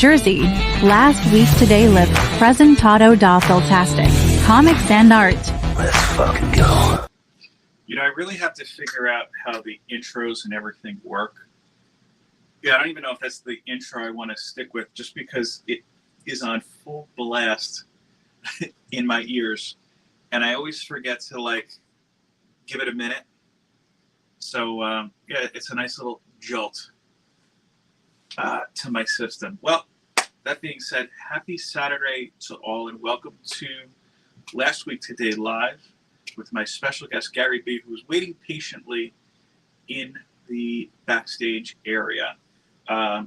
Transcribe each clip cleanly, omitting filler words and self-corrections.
Jersey. Last week today lived presentado da fantastic. Comics and art. Let's fucking go. You know, I really have to figure out how the intros and everything work. Yeah, I don't even know if that's the intro I want to stick with, just because it is on full blast in my ears. And I always forget to, like, give it a minute. So, yeah, it's a nice little jolt to my system. Well, that being said, happy Saturday to all, and welcome to Last Week Today Live with my special guest, Gary B., who was waiting patiently in the backstage area.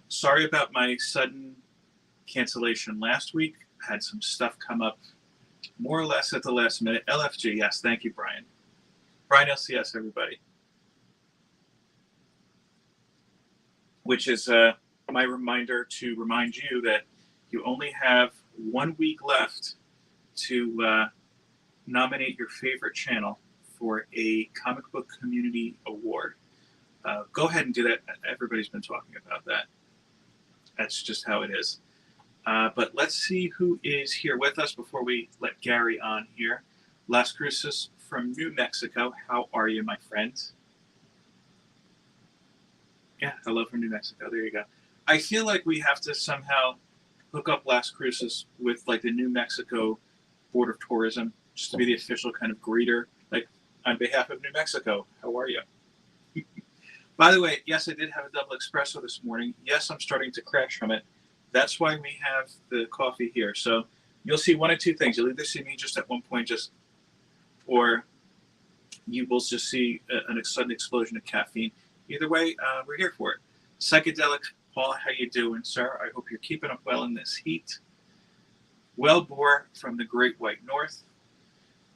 Sorry about my sudden cancellation last week. I had some stuff come up more or less at the last minute. LFG, yes, thank you, Brian. Brian LCS, everybody. Which is my reminder to remind you that you only have 1 week left to nominate your favorite channel for a comic book community award. Go ahead and do that. Everybody's been talking about that. That's just how it is. But let's see who is here with us before we let Gary on here. Las Cruces from New Mexico. How are you, my friend? Yeah, hello from New Mexico. There you go. I feel like we have to somehow hook up Las Cruces with, like, the New Mexico Board of Tourism, just to be the official kind of greeter. Like, on behalf of New Mexico, how are you? By the way, yes, I did have a double espresso this morning. Yes, I'm starting to crash from it. That's why we have the coffee here. So you'll see one of two things. You'll either see me just at one point, or you will just see a sudden explosion of caffeine. Either way, we're here for it. Psychedelic Paul, how you doing, sir? I hope you're keeping up well in this heat. Wellbore from the Great White North.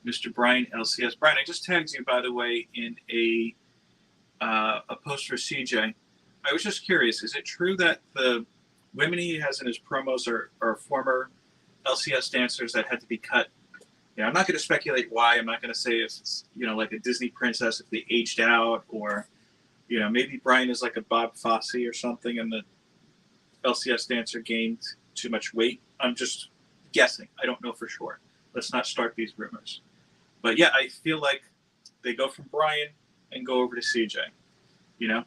Mr. Brian LCS. Brian, I just tagged you, by the way, in a post for CJ. I was just curious, is it true that the women he has in his promos are former LCS dancers that had to be cut? You know, I'm not going to speculate why. I'm not going to say if it's, you know, like a Disney princess, if they aged out, or, you know, maybe Brian is like a Bob Fosse or something and the LCS dancer gained too much weight. I'm just guessing. I don't know for sure. Let's not start these rumors. But yeah, I feel like they go from Brian and go over to CJ, you know?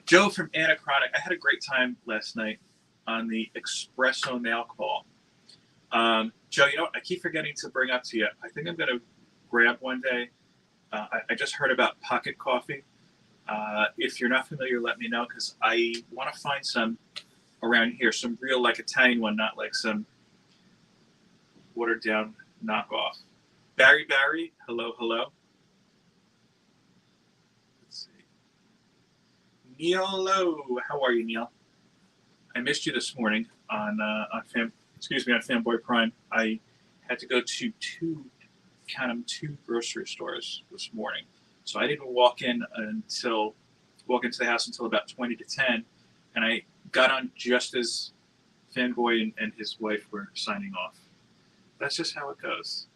Joe from Anachronic. I had a great time last night on the Espresso Mail Call. Joe, you know what? I keep forgetting to bring up to you. I think I'm going to grab one day. I just heard about pocket coffee. If you're not familiar, let me know, because I want to find some around here, some real, like, Italian one, not like some watered down knockoff. Barry, hello. Let's see. Neil Lowe, how are you, Neil? I missed you this morning on Fanboy Prime. I had to go to two grocery stores this morning, so I didn't walk into the house until about 20 to 10, and I got on just as Fanboy and his wife were signing off. That's just how it goes.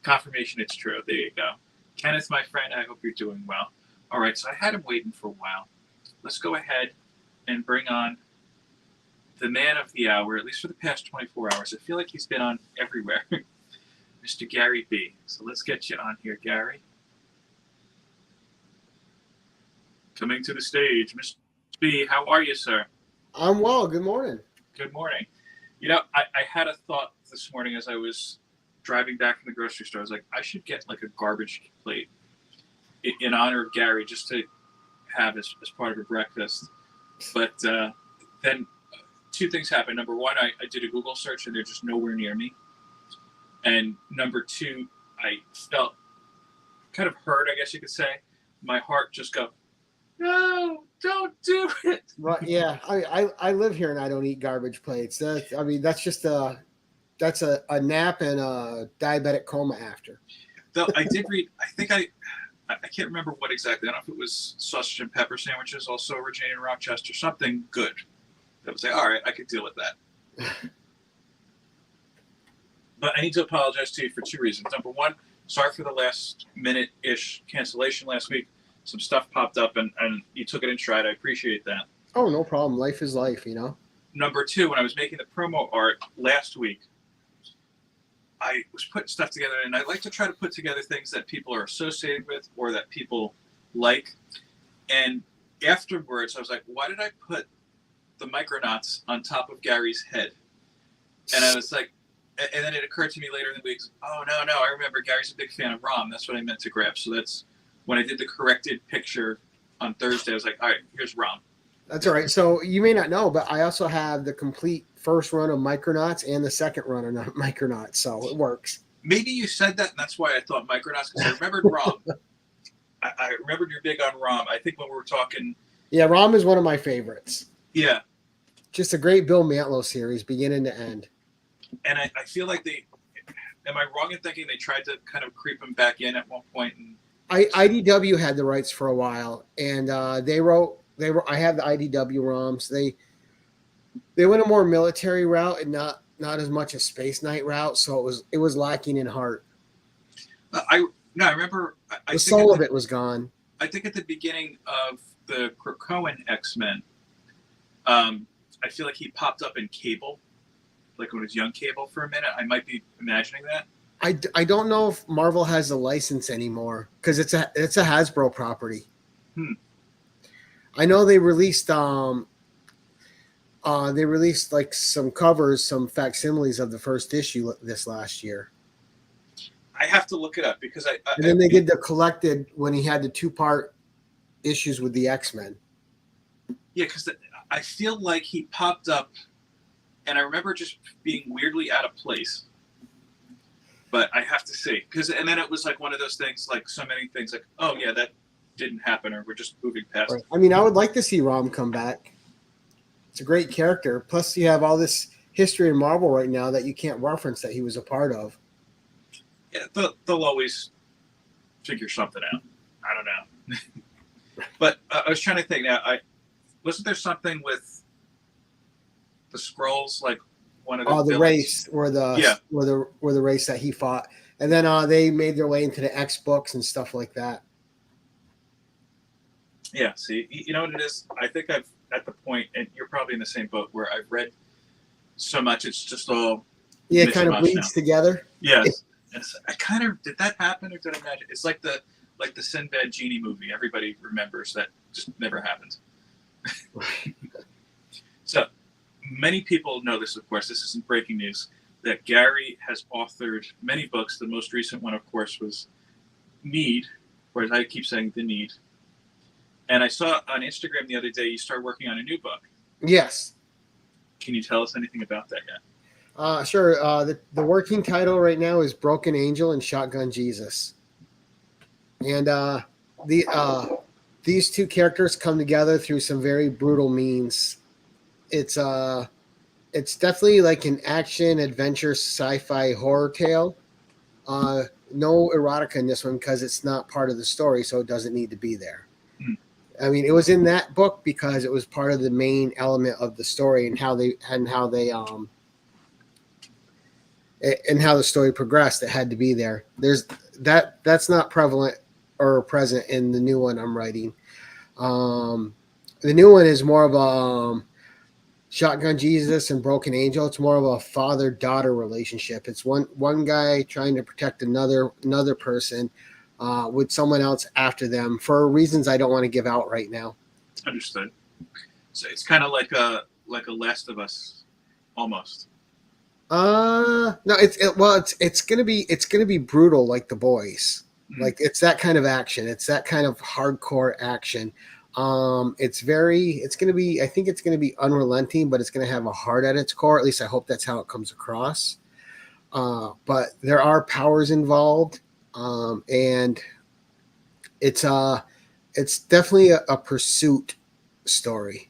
Confirmation it's true. There you go. Kenneth, my friend, I hope you're doing well. All right, so I had him waiting for a while. Let's go ahead and bring on the man of the hour, at least for the past 24 hours. I feel like he's been on everywhere. Mr. Gary B. So let's get you on here, Gary. Coming to the stage, Mr. B. How are you, sir? I'm well. Good morning. Good morning. You know, I had a thought this morning as I was driving back from the grocery store. I was like, I should get like a garbage plate in honor of Gary, just to have as part of a breakfast. But then two things happened. Number one, I did a Google search and they're just nowhere near me. And number two, I felt kind of hurt, I guess you could say. My heart just go, no, don't do it. Right? Yeah, I live here and I don't eat garbage plates. That's just a nap and a diabetic coma after. Though I did read, I can't remember what exactly. I don't know if it was sausage and pepper sandwiches, also originating in Rochester, something good. That was like, all right, I could deal with that. But I need to apologize to you for two reasons. Number one, sorry for the last minute-ish cancellation last week. Some stuff popped up and you took it in stride. I appreciate that. Oh, no problem. Life is life, you know. Number two, when I was making the promo art last week, I was putting stuff together, and I like to try to put together things that people are associated with or that people like. And afterwards, I was like, why did I put the Micronauts on top of Gary's head? And I was like, and then it occurred to me later in the week, oh, no, I remember Gary's a big fan of Rom. That's what I meant to grab. So that's when I did the corrected picture on Thursday. I was like, all right, here's Rom. That's all right. So you may not know, but I also have the complete first run of Micronauts and the second run of Micronauts, so it works. Maybe you said that, and that's why I thought Micronauts, because I remembered Rom. I remembered you're big on Rom. I think when we were talking... Yeah, Rom is one of my favorites. Yeah. Just a great Bill Mantlo series, beginning to end. And I feel like they... Am I wrong in thinking they tried to kind of creep him back in at one point? And IDW had the rights for a while, and they wrote... I have the IDW ROMs. They went a more military route and not as much a Space Knight route, so it was lacking in heart. I remember. The soul of it was gone. I think at the beginning of the Krakoan X-Men, I feel like he popped up in Cable, like when it was young Cable for a minute. I might be imagining that. I don't know if Marvel has a license anymore because it's a Hasbro property. I know they released like some covers, some facsimiles of the first issue this last year. I have to look it up because and then they did the collected when he had the 2-part issues with the X-Men. Yeah, because I feel like he popped up, and I remember just being weirdly out of place. But I have to see, and then it was like one of those things, like so many things, like, oh yeah, that didn't happen, or we're just moving past. Right. I mean, I would like to see Rom come back. It's a great character. Plus, you have all this history in Marvel right now that you can't reference that he was a part of. Yeah, they'll always figure something out. I don't know. But I was trying to think now. Wasn't there something with the Skrulls, like one of the the race where the race that he fought, and then they made their way into the X books and stuff like that. Yeah, see, you know what it is? I think I've at the point, and you're probably in the same boat, where I've read so much, it's just all... Yeah, it kind of bleeds together. Yes. I kind of... Did that happen, or did I imagine? It's like the Sinbad Genie movie. Everybody remembers that just never happened. So, many people know this, of course. This isn't breaking news, that Gary has authored many books. The most recent one, of course, was Need, or as I keep saying, The Need. And I saw on Instagram the other day you started working on a new book. Yes. Can you tell us anything about that yet? Sure. The working title right now is Broken Angel and Shotgun Jesus. And these two characters come together through some very brutal means. It's definitely like an action, adventure, sci-fi horror tale. No erotica in this one because it's not part of the story, so it doesn't need to be there. I mean, it was in that book because it was part of the main element of the story and how the story progressed. It had to be there. That's not prevalent or present in the new one I'm writing. The new one is more of a Shotgun Jesus and Broken Angel. It's more of a father-daughter relationship. It's one guy trying to protect another person. With someone else after them for reasons I don't want to give out right now. Understood. So it's kind of like a Last of Us, almost. No, it's gonna be brutal like The Boys. Mm-hmm. Like it's that kind of action. It's that kind of hardcore action. I think it's gonna be unrelenting, but it's gonna have a heart at its core. At least I hope that's how it comes across. But there are powers involved. And it's definitely a pursuit story.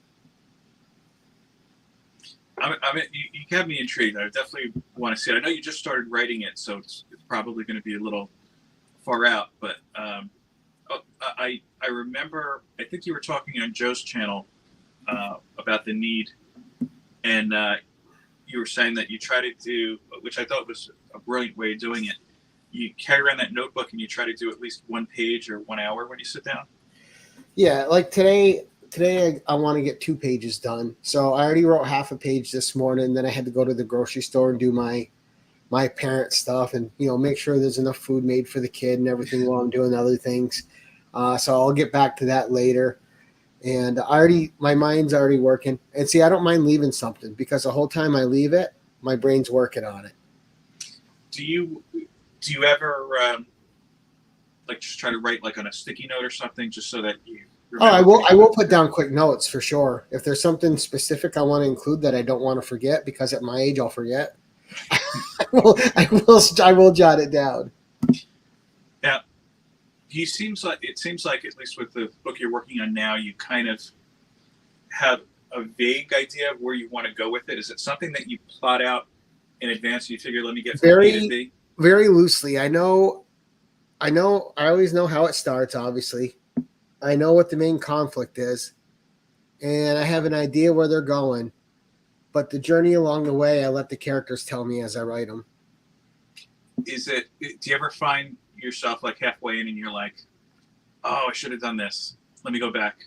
I mean, you have me intrigued. I definitely want to see it. I know you just started writing it, so it's probably going to be a little far out. But I remember, I think you were talking on Joe's channel about The Need, and you were saying that you try to do, which I thought was a brilliant way of doing it. You carry around that notebook and you try to do at least one page or 1 hour when you sit down? Yeah, like today today I want to get 2 pages done. So I already wrote half a page this morning. Then I had to go to the grocery store and do my parent stuff and, make sure there's enough food made for the kid and everything while I'm doing other things. So I'll get back to that later. And my mind's already working. And see, I don't mind leaving something because the whole time I leave it, my brain's working on it. Do you ever like just try to write like on a sticky note or something just so that you remember? I will put down quick notes for sure. If there's something specific I want to include that I don't want to forget, because at my age I'll forget, I will jot it down. Now, it seems like at least with the book you're working on now, you kind of have a vague idea of where you want to go with it. Is it something that you plot out in advance and you figure, let me get from A to B? Very loosely. I always know how it starts, obviously. I know what the main conflict is, and I have an idea where they're going. But the journey along the way, I let the characters tell me as I write them. Do you ever find yourself like halfway in and you're like, oh, I should have done this. Let me go back.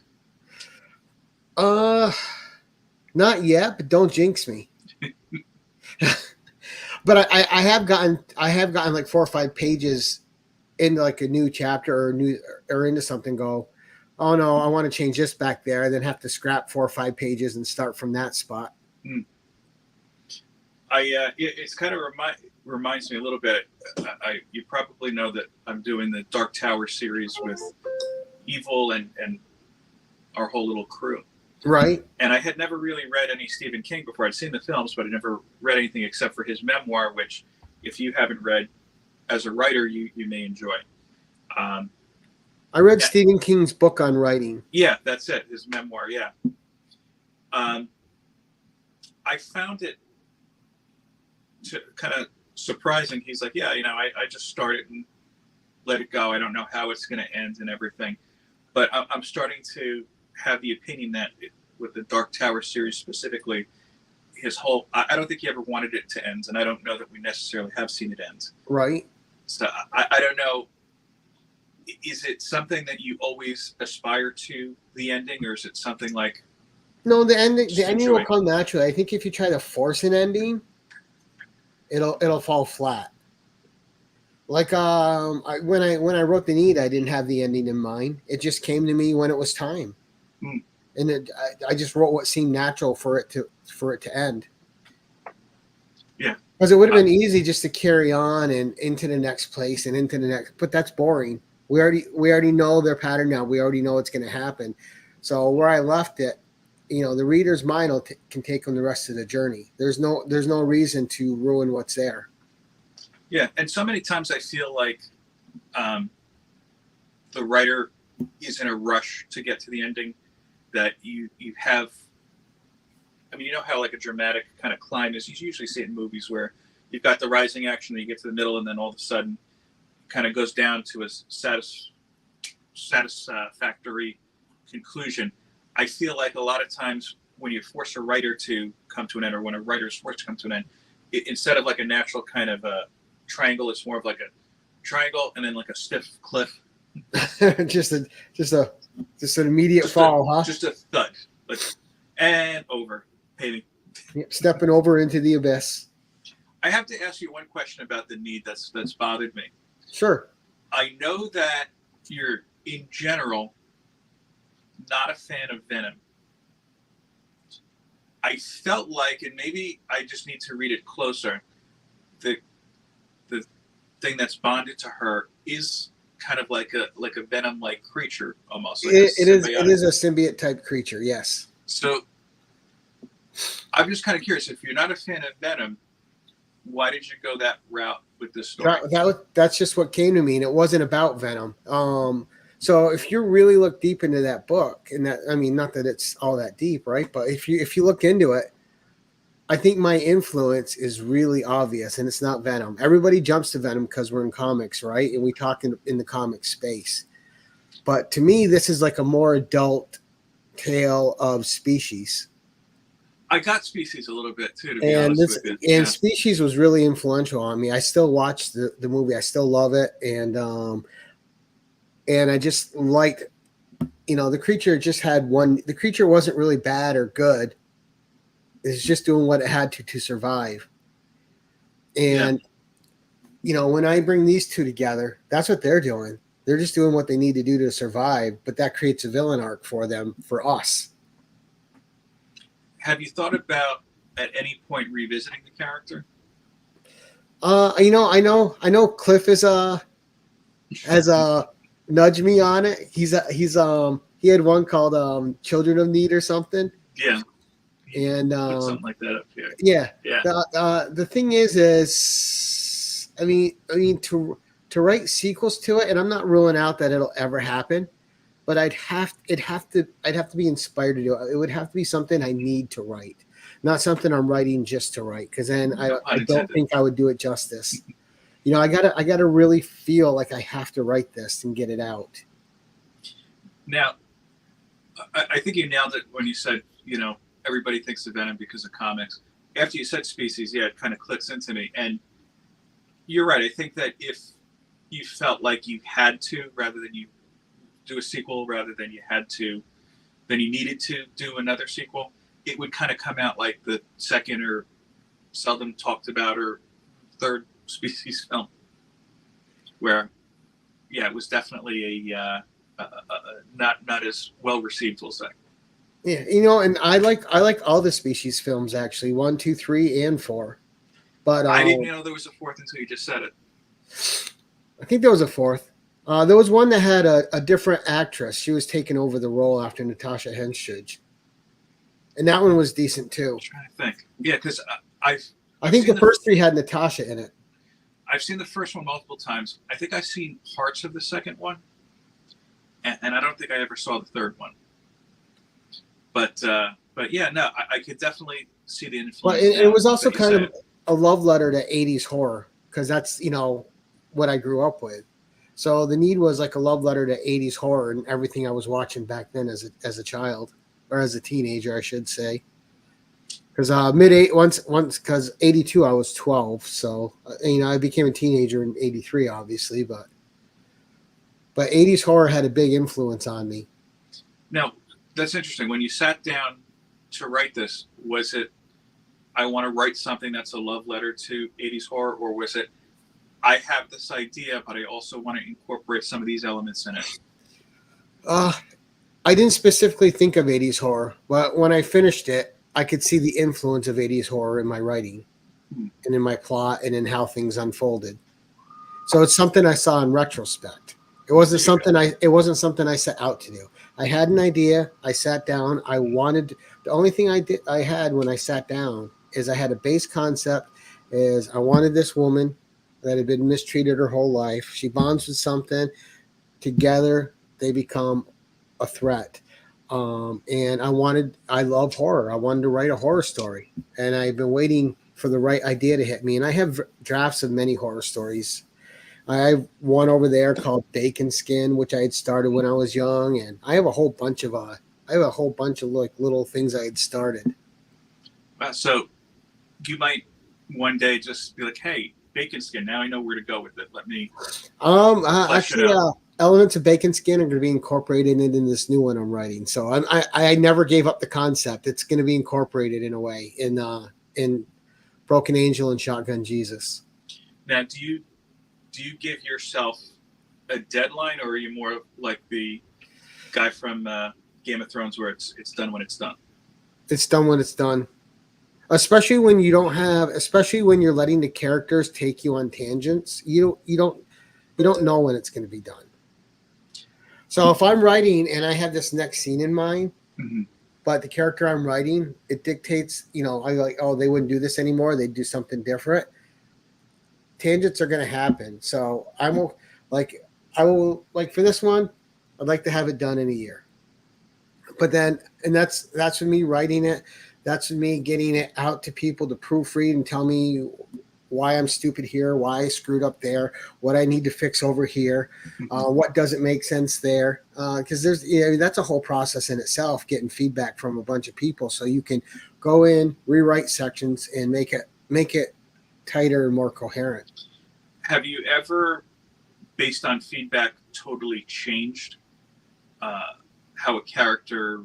Not yet, but don't jinx me. But I have gotten like 4 or 5 pages into like a new chapter or into something. Go, oh no, I want to change this back there, and then have to scrap 4 or 5 pages and start from that spot. It's kind of reminds me a little bit. You probably know that I'm doing the Dark Tower series with Evil and our whole little crew. Right. And I had never really read any Stephen King before. I'd seen the films, but I never read anything except for his memoir, which, if you haven't read as a writer, you may enjoy. I read Stephen King's book on writing. Yeah, that's it. His memoir. Yeah. I found it kind of surprising. He's like, yeah, I just started and let it go. I don't know how it's going to end and everything. But I'm starting to have the opinion that with the Dark Tower series specifically, I don't think he ever wanted it to end, and I don't know that we necessarily have seen it end. Right. So I don't know. Is it something that you always aspire to, the ending, or is it something like? No, the ending will come naturally. I think if you try to force an ending, it'll fall flat. Like when I wrote The Need, I didn't have the ending in mind. It just came to me when it was time, and I just wrote what seemed natural for it to end. Yeah, because it would have been easy just to carry on and into the next place and into the next, but that's boring. We already know their pattern now. We already know what's going to happen. So where I left it, the reader's mind can take them the rest of the journey. There's no reason to ruin what's there. Yeah, and so many times I feel like the writer is in a rush to get to the ending that you have. I mean, you know how like a dramatic kind of climb is. You usually see it in movies where you've got the rising action, then you get to the middle, and then all of a sudden it kind of goes down to a satisfactory conclusion. I feel like a lot of times when you force a writer to come to an end, or when a writer is forced to come to an end, instead of like a natural kind of a triangle, it's more of like a triangle and then like a stiff cliff. just an immediate fall, huh? Just a thud, like, and over, paving. Stepping over into the abyss. I have to ask you one question about The Need that's bothered me. Sure. I know that you're in general not a fan of Venom. I felt like, and maybe I just need to read it closer, the thing that's bonded to her is kind of like a Venom-like creature almost. Like it is a symbiote type creature, yes. So I'm just kind of curious, if you're not a fan of Venom, why did you go that route with this story? That's just what came to me, and it wasn't about Venom. So if you really look deep into that book, and that, I mean, not that it's all that deep, right? But if you look into it, I think my influence is really obvious, and it's not Venom. Everybody jumps to Venom because we're in comics, right? And we talk in the comic space. But to me, this is like a more adult tale of Species. I got Species a little bit too, to be honest with you. And Species was really influential on me. I still watch the movie. I still love it, and I just liked the creature just had one. The creature wasn't really bad or good. It's just doing what it had to survive. And when I bring these two together, that's what they're doing. They're just doing what they need to do to survive, but that creates a villain arc for them, for us. Have you thought about at any point revisiting the character? I know Cliff has nudged me on it. He had one called Children of Need or something. Yeah. And Put something like that up here. Yeah. Yeah. The thing is I mean to write sequels to it, and I'm not ruling out that it'll ever happen, but I'd have to be inspired to do it. It would have to be something I need to write, not something I'm writing just to write, because then I don't think I would do it justice. I gotta really feel like I have to write this and get it out. Now, I think you nailed it when you said, everybody thinks of Venom because of comics. After you said Species, it kind of clicks into me. And you're right. I think that if you felt like you had to, rather than you do a sequel, rather than you had to, then you needed to do another sequel, it would kind of come out like the second or seldom talked about or third Species film, where, it was definitely a not as well received, we'll say. Yeah, and I like all the Species films, actually, 1, 2, 3, and 4. But I didn't know there was a fourth until you just said it. I think there was a fourth. There was one that had a different actress. She was taking over the role after Natasha Henstridge, and that one was decent too. I'm trying to think. Yeah, because I think the first three had Natasha in it. I've seen the first one multiple times. I think I've seen parts of the second one, and I don't think I ever saw the third one. But yeah, no, I could definitely see the influence. Well, it was also kind of a love letter to 80s horror, because that's what I grew up with. So The Need was like a love letter to 80s horror and everything I was watching back then as a child, or as a teenager, I should say. Because because 82 I was 12, so I became a teenager in 83, obviously, but 80s horror had a big influence on me. Now, that's interesting. When you sat down to write this, was it, I want to write something that's a love letter to 80s horror, or was it, I have this idea, but I also want to incorporate some of these elements in it? I didn't specifically think of 80s horror, but when I finished it, I could see the influence of 80s horror in my writing and in my plot and in how things unfolded. So it's something I saw in retrospect. It wasn't something I set out to do. I had an idea. I sat down. The only thing I had when I sat down is I had a base concept. Is I wanted this woman that had been mistreated her whole life. She bonds with something. Together, they become a threat. And I love horror. I wanted to write a horror story, and I've been waiting for the right idea to hit me. And I have drafts of many horror stories. I have one over there called Bacon Skin, which I had started when I was young, and I have a whole bunch of like little things I had started. So you might one day just be like, "Hey, Bacon Skin. Now I know where to go with it. Let me." Actually, elements of Bacon Skin are going to be incorporated in this new one I'm writing. So I never gave up the concept. It's going to be incorporated in a way in Broken Angel and Shotgun Jesus. Now, do you give yourself a deadline, or are you more like the guy from Game of Thrones, where it's done when it's done? It's done when it's done. Especially when you're letting the characters take you on tangents. You don't know when it's going to be done. So if I'm writing and I have this next scene in mind, but the character I'm writing, it dictates, I like, oh, they wouldn't do this anymore. They'd do something different. Tangents are going to happen. So I will for this one, I'd like to have it done in a year. But then, and that's with me writing it. That's with me getting it out to people to proofread and tell me why I'm stupid here, why I screwed up there, what I need to fix over here, what doesn't make sense there. Because that's a whole process in itself, getting feedback from a bunch of people, so you can go in, rewrite sections, and make it tighter and more coherent. Have you ever, based on feedback, totally changed how a character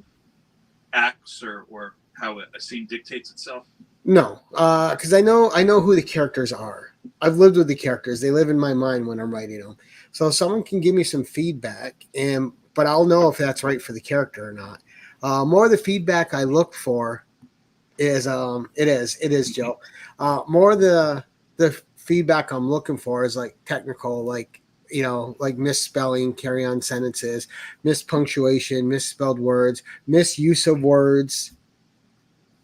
acts or how a scene dictates itself? No, because I know who the characters are. I've lived with the characters. They live in my mind when I'm writing them. So someone can give me some feedback, but I'll know if that's right for the character or not. More of the feedback I look for is it is Joe. More of the feedback I'm looking for is like technical, like like misspelling, carry on sentences, mispunctuation, misspelled words, misuse of words,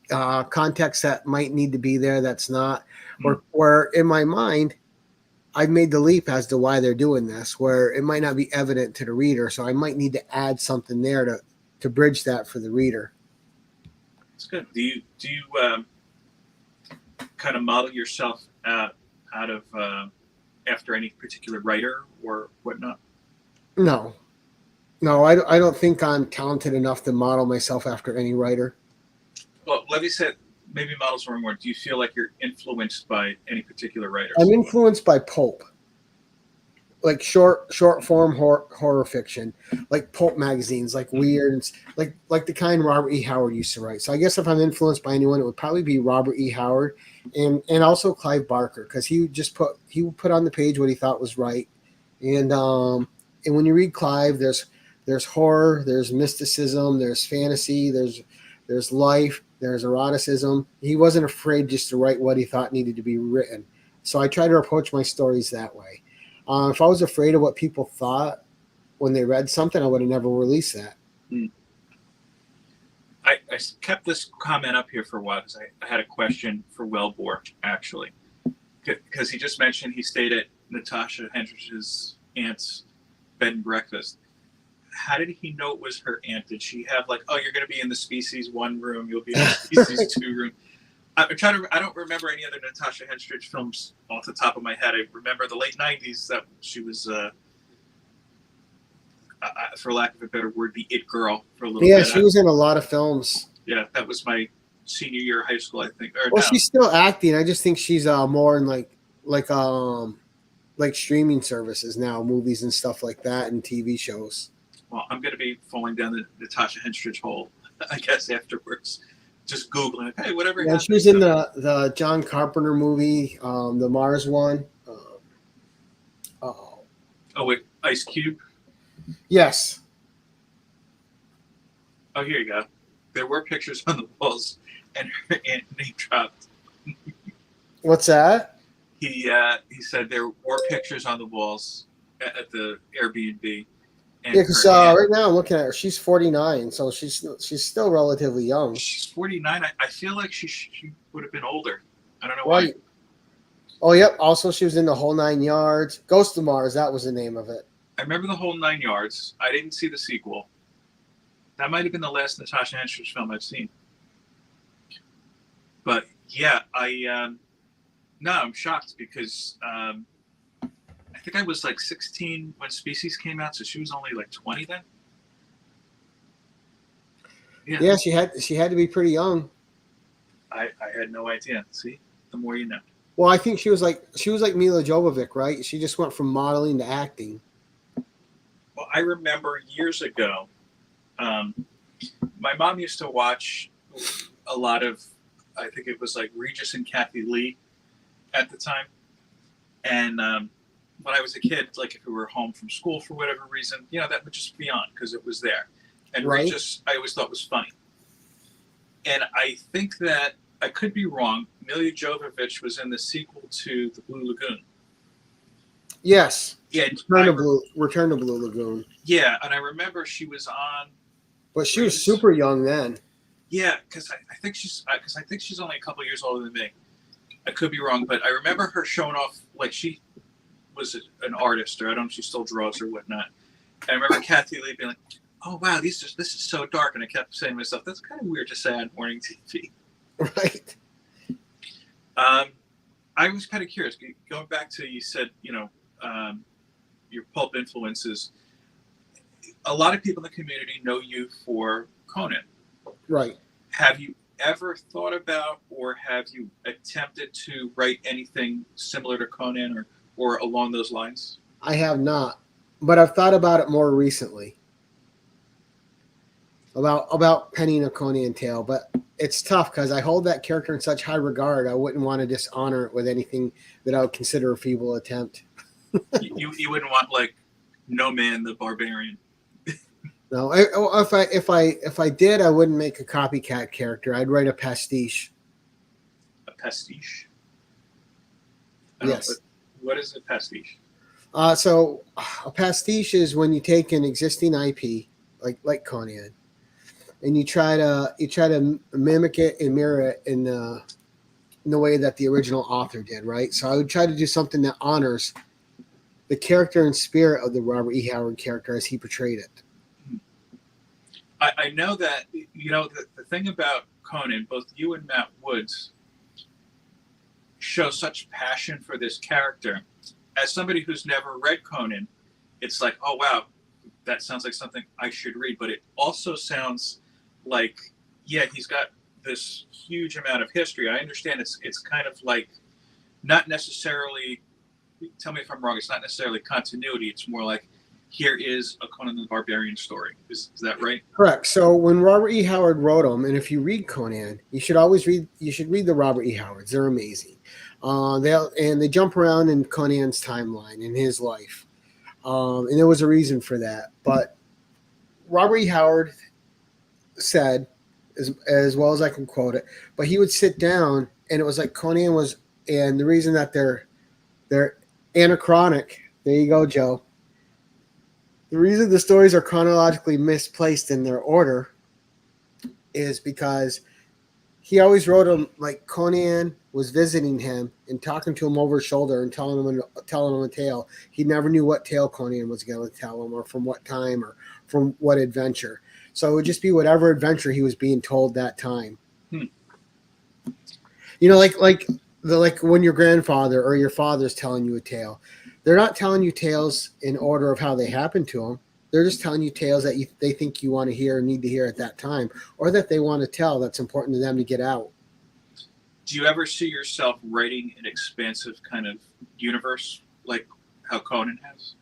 context that might need to be there that's not, or in my mind I've made the leap as to why they're doing this, where it might not be evident to the reader, so I might need to add something there to bridge that for the reader. It's good. Do you kind of model yourself out of after any particular writer or whatnot? No, I don't think I'm talented enough to model myself after any writer. Well, Levy said maybe models wrong word. Do you feel like you're influenced by any particular writers? I'm influenced by pulp, like short form horror fiction, like pulp magazines, like Weird, like the kind Robert E. Howard used to write. So I guess if I'm influenced by anyone, it would probably be Robert E. Howard, and also Clive Barker, because he would put on the page what he thought was right, and when you read Clive, there's horror, there's mysticism, there's fantasy, there's life, there's eroticism. He wasn't afraid just to write what he thought needed to be written. So I try to approach my stories that way. If I was afraid of what people thought when they read something, I would have never released that. I kept this comment up here for a while because I had a question for Wellbore, actually. Because he just mentioned he stayed at Natasha Henstridge's aunt's bed and breakfast. How did he know it was her aunt? Did she have like, oh, you're going to be in the Species 1 room, you'll be in the Species 2 room? I don't remember any other Natasha Henstridge films off the top of my head. I remember the late 90s that she was, for lack of a better word, the it girl for a little bit. Yeah, she was in a lot of films. Yeah, that was my senior year of high school, I think. Well, she's still acting. I just think she's more in like streaming services now, movies and stuff like that, and TV shows. Well, I'm going to be falling down the Natasha Henstridge hole, I guess, afterwards. Just Googling it. Hey, whatever. Yeah, she was in the John Carpenter movie, the Mars one. Oh, wait, Ice Cube? Yes. Oh, here you go. There were pictures on the walls, and her aunt name dropped. What's that? He said there were pictures on the walls at the Airbnb. Yeah, because right now I'm looking at her. She's 49, so she's still relatively young. She's 49. I feel like she would have been older. I don't know why. Oh, yep. Also, she was in The Whole 9 Yards. Ghost of Mars, that was the name of it. I remember The Whole 9 Yards. I didn't see the sequel. That might have been the last Natasha Henstridge film I've seen. But yeah, I'm shocked because I think I was like 16 when Species came out, so she was only like 20 then. Yeah, she had to be pretty young. I had no idea. See, the more you know. Well, I think she was like Mila Jovovich, right? She just went from modeling to acting. Well, I remember years ago, my mom used to watch a lot of, I think it was like Regis and Kathy Lee at the time. And when I was a kid, like if we were home from school for whatever reason, that would just be on because it was there. And right. Regis, I always thought was funny. And I think that, I could be wrong, Mila Jovovich was in the sequel to The Blue Lagoon. Yes. Yeah. Return to Blue Lagoon. Yeah, and I remember she was on. But she was super young then. Yeah, because I think she's only a couple of years older than me. I could be wrong, but I remember her showing off like she was an artist, or I don't know if she still draws or whatnot. And I remember Kathy Lee being like, "Oh wow, this is so dark," and I kept saying to myself, "That's kind of weird to say on morning TV." Right. I was kind of curious. Going back to, you said, your pulp influences. A lot of people in the community know you for Conan. Right. Have you ever thought about, or have you attempted to write anything similar to Conan or along those lines? I have not, but I've thought about it more recently. about penning a Conan tale, but it's tough because I hold that character in such high regard. I wouldn't want to dishonor it with anything that I would consider a feeble attempt. You wouldn't want like No Man the Barbarian. No, if I did, I wouldn't make a copycat character. I'd write a pastiche. A pastiche. Yes. What is a pastiche? So a pastiche is when you take an existing IP, like Conan, and you try to mimic it and mirror it in the way that the original author did, right? So I would try to do something that honors the character and spirit of the Robert E. Howard character as he portrayed it. I know that, the thing about Conan, both you and Matt Woods show such passion for this character. As somebody who's never read Conan, it's like, oh, wow, that sounds like something I should read. But it also sounds like, yeah, he's got this huge amount of history. I understand it's kind of like not necessarily, tell me if I'm wrong, it's not necessarily continuity. It's more like, here is a Conan the Barbarian story. Is that right? Correct. So when Robert E. Howard wrote them, and if you read Conan, you should read the Robert E. Howards. They're amazing. They jump around in Conan's timeline in his life, and there was a reason for that. But Robert E. Howard said, as well as I can quote it, but he would sit down, and it was like Conan was, and the reason that they're anachronic. There you go, Joe. The reason the stories are chronologically misplaced in their order is because he always wrote them like Conan was visiting him and talking to him over his shoulder and telling him a tale. He never knew what tale Conan was going to tell him or from what time or from what adventure. So it would just be whatever adventure he was being told that time. Like when your grandfather or your father's telling you a tale. They're not telling you tales in order of how they happen to them. They're just telling you tales that they think you want to hear or need to hear at that time, or that they want to tell that's important to them to get out. Do you ever see yourself writing an expansive kind of universe like how Conan has?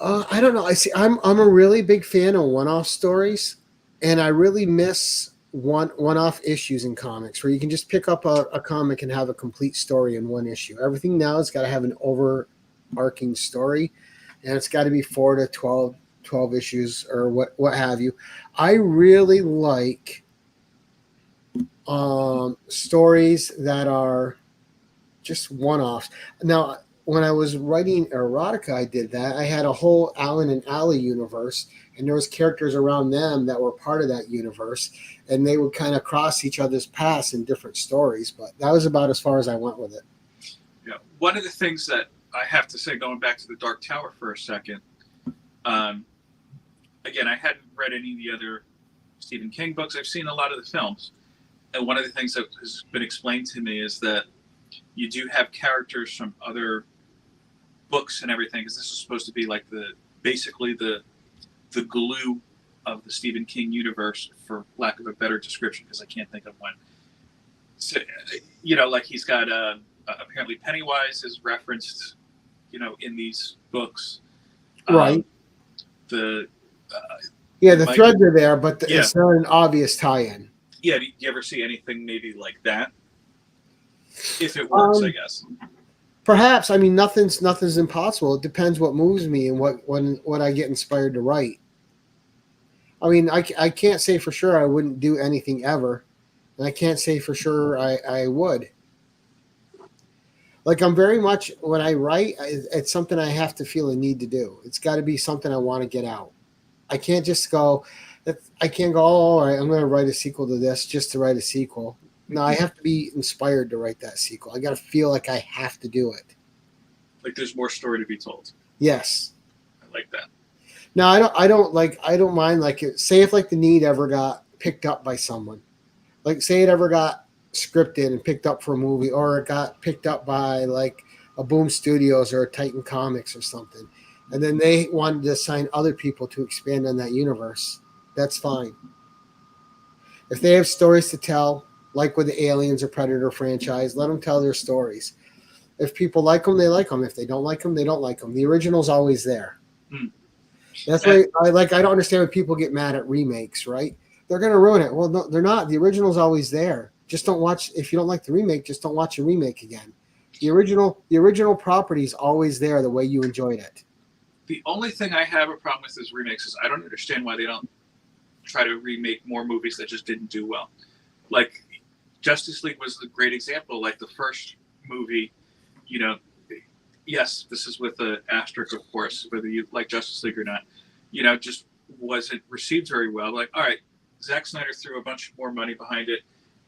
I don't know. I'm a really big fan of one-off stories, and I really miss one-off issues in comics where you can just pick up a comic and have a complete story in one issue. Everything now has got to have an overarching story, and it's got to be 4 to 12 issues or what have you. I really like stories that are just one-offs. Now, when I was writing erotica, I did that. I had a whole Alan and Allie universe, and there was characters around them that were part of that universe, and they would kind of cross each other's paths in different stories. But that was about as far as I went with it. Yeah, one of the things that I have to say, going back to the Dark Tower for a second, again, I hadn't read any of the other Stephen King books. I've seen a lot of the films, and one of the things that has been explained to me is that you do have characters from other books and everything, because this is supposed to be like basically the glue of the Stephen King universe, for lack of a better description, because I can't think of one. So, like he's got apparently Pennywise is referenced, in these books. Right. The threads are there, but it's not an obvious tie-in. Yeah. Do you ever see anything maybe like that? If it works, I guess. Perhaps. I mean, nothing's impossible. It depends what moves me and what I get inspired to write. I mean, I can't say for sure I wouldn't do anything ever, and I can't say for sure I would. Like, I'm very much, when I write, it's something I have to feel a need to do. It's got to be something I want to get out. I can't just go, oh, all right, I'm going to write a sequel to this just to write a sequel. No, I have to be inspired to write that sequel. I got to feel like I have to do it. Like there's more story to be told. Yes. I like that. No, I don't mind, like, say if like the need ever got picked up by someone, like say it ever got scripted and picked up for a movie, or it got picked up by like a Boom Studios or a Titan Comics or something, and then they wanted to assign other people to expand on that universe. That's fine. If they have stories to tell, like with the Aliens or Predator franchise, let them tell their stories. If people like them, they like them. If they don't like them, they don't like them. The original's always there. That's why I don't understand when people get mad at remakes, right? They're going to ruin it. Well, no, they're not. The original's always there. Just don't watch. If you don't like the remake, just don't watch the remake again. The original property is always there the way you enjoyed it. The only thing I have a problem with is remakes is I don't understand why they don't try to remake more movies that just didn't do well. Like Justice League was a great example. Like the first movie, you know, yes, this is with the asterisk, of course, whether you like Justice League or not, you know, just wasn't received very well. Like, all right, Zack Snyder threw a bunch more money behind it,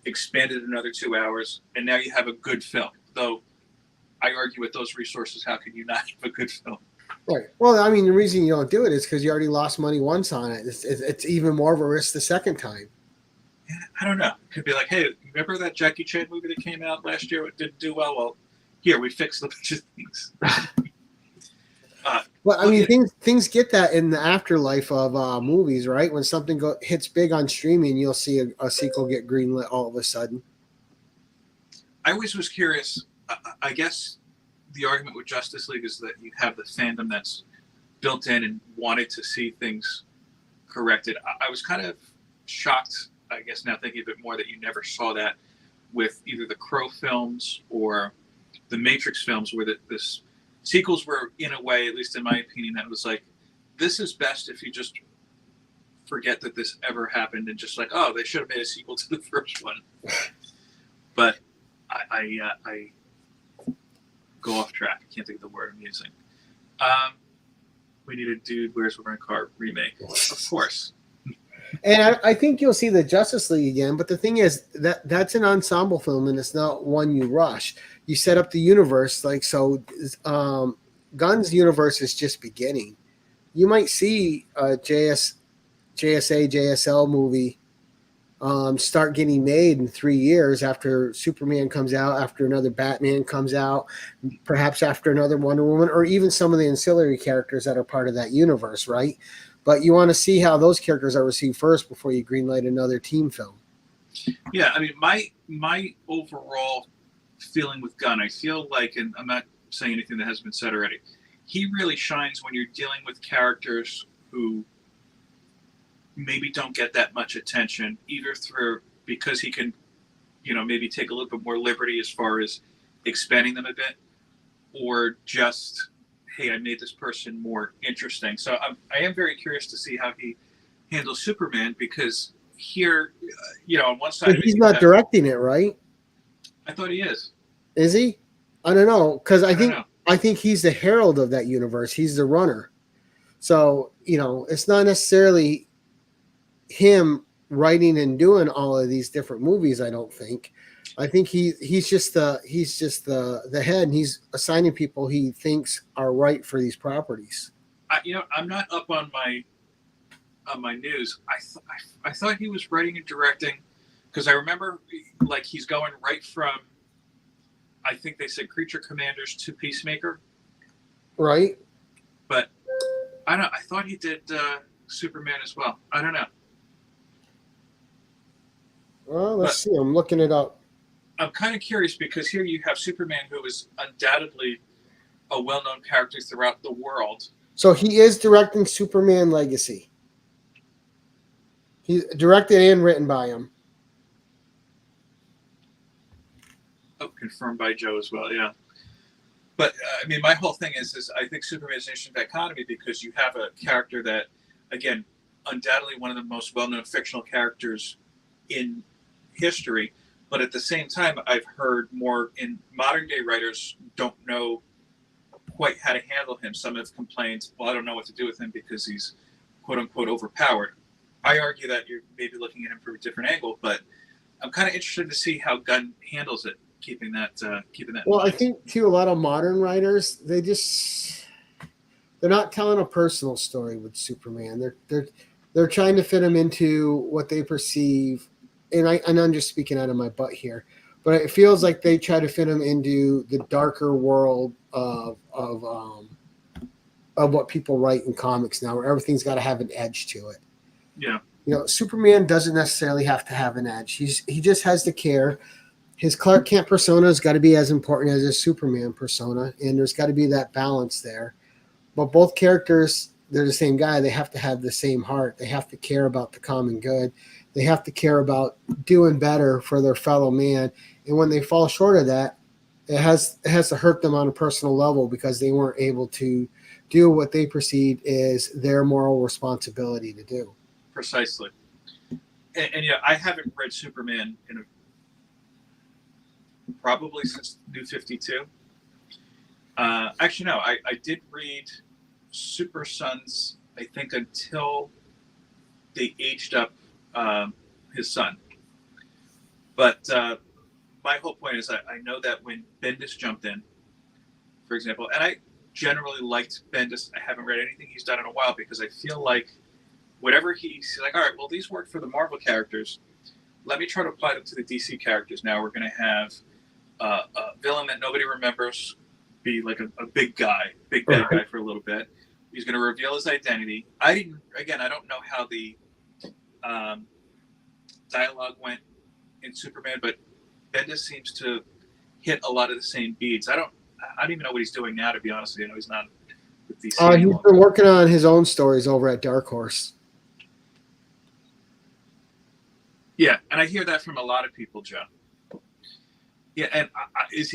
expanded another 2 hours, and now you have a good film. Though I argue with those resources, how can you not have a good film? Right. Well, I mean, the reason you don't do it is because you already lost money once on it. It's even more of a risk the second time. Yeah, I don't know. It could be like, hey, remember that Jackie Chan movie that came out last year? It didn't do well. Well, here, we fixed a bunch of things. Well, I mean, things get that in the afterlife of movies, right? When something hits big on streaming, you'll see a sequel get greenlit all of a sudden. I always was curious. I guess the argument with Justice League is that you have the fandom that's built in and wanted to see things corrected. I was kind of shocked, I guess now thinking a bit more, that you never saw that with either the Crow films or the Matrix films, where the sequels were, in a way, at least in my opinion, that was like, this is best if you just forget that this ever happened and just like, oh, they should have made a sequel to the first one. But I go off track. I can't think of the word I'm using. We need a Dude, Where's Wolverine Car remake. Of course. And I think you'll see the Justice League again, but the thing is that's an ensemble film, and it's not one you rush. You set up the universe, like so. Gunn's universe is just beginning. You might see a JSL movie start getting made in 3 years after Superman comes out, after another Batman comes out, perhaps after another Wonder Woman, or even some of the ancillary characters that are part of that universe, right? But you want to see how those characters are received first before you greenlight another team film. Yeah, I mean, my overall feeling with Gunn, I feel like, and I'm not saying anything that hasn't been said already, he really shines when you're dealing with characters who maybe don't get that much attention, either because he can, you know, maybe take a little bit more liberty as far as expanding them a bit, or just, hey, I made this person more interesting. So I am very curious to see how he handles Superman, because here, you know, on one side, he's not directing it, right? I thought he is. Is he? I don't know, because I think he's the herald of that universe. He's the runner. So, you know, it's not necessarily him writing and doing all of these different movies. I don't think. I think he's just the head, and he's assigning people he thinks are right for these properties. I'm not up on my news. I thought he was writing and directing, because I remember like he's going right from, I think they said Creature Commanders to Peacemaker, right? But I thought he did Superman as well. I don't know. Well, let's see. I'm looking it up. I'm kind of curious, because here you have Superman, who is undoubtedly a well-known character throughout the world. So he is directing Superman Legacy. He's directed and written by him. Oh, confirmed by Joe as well, yeah. But, I mean, my whole thing is I think Superman is an interesting dichotomy, because you have a character that, again, undoubtedly one of the most well-known fictional characters in history, but at the same time, I've heard more in modern day writers don't know quite how to handle him. Some have complained, well, I don't know what to do with him because he's quote unquote overpowered. I argue that you're maybe looking at him from a different angle, but I'm kind of interested to see how Gunn handles it, keeping that. Well, I think too, a lot of modern writers, they're not telling a personal story with Superman. They're trying to fit him into what they perceive. And I'm just speaking out of my butt here, but it feels like they try to fit him into the darker world of what people write in comics now, where everything's got to have an edge to it. Yeah. You know, Superman doesn't necessarily have to have an edge. He just has to care. His Clark Kent persona has got to be as important as his Superman persona, and there's got to be that balance there. But both characters, they're the same guy. They have to have the same heart. They have to care about the common good. They have to care about doing better for their fellow man. And when they fall short of that, it has to hurt them on a personal level because they weren't able to do what they perceived is their moral responsibility to do. Precisely. And yeah, I haven't read Superman in probably since New 52. Actually, no, I did read Super Sons, I think, until they aged up his son. But my whole point is I know that when Bendis jumped in, for example, and I generally liked Bendis. I haven't read anything he's done in a while because I feel like whatever he's like, all right, well, these worked for the Marvel characters. Let me try to apply them to the DC characters. Now we're going to have a villain that nobody remembers be like a big guy, big bad guy for a little bit. He's going to reveal his identity. I don't know how the dialogue went in Superman, but Bendis seems to hit a lot of the same beats. I don't even know what he's doing now, to be honest with you. I know he's not with DC He's been working on his own stories over at Dark Horse. Yeah, and I hear that from a lot of people, Joe. Yeah, and is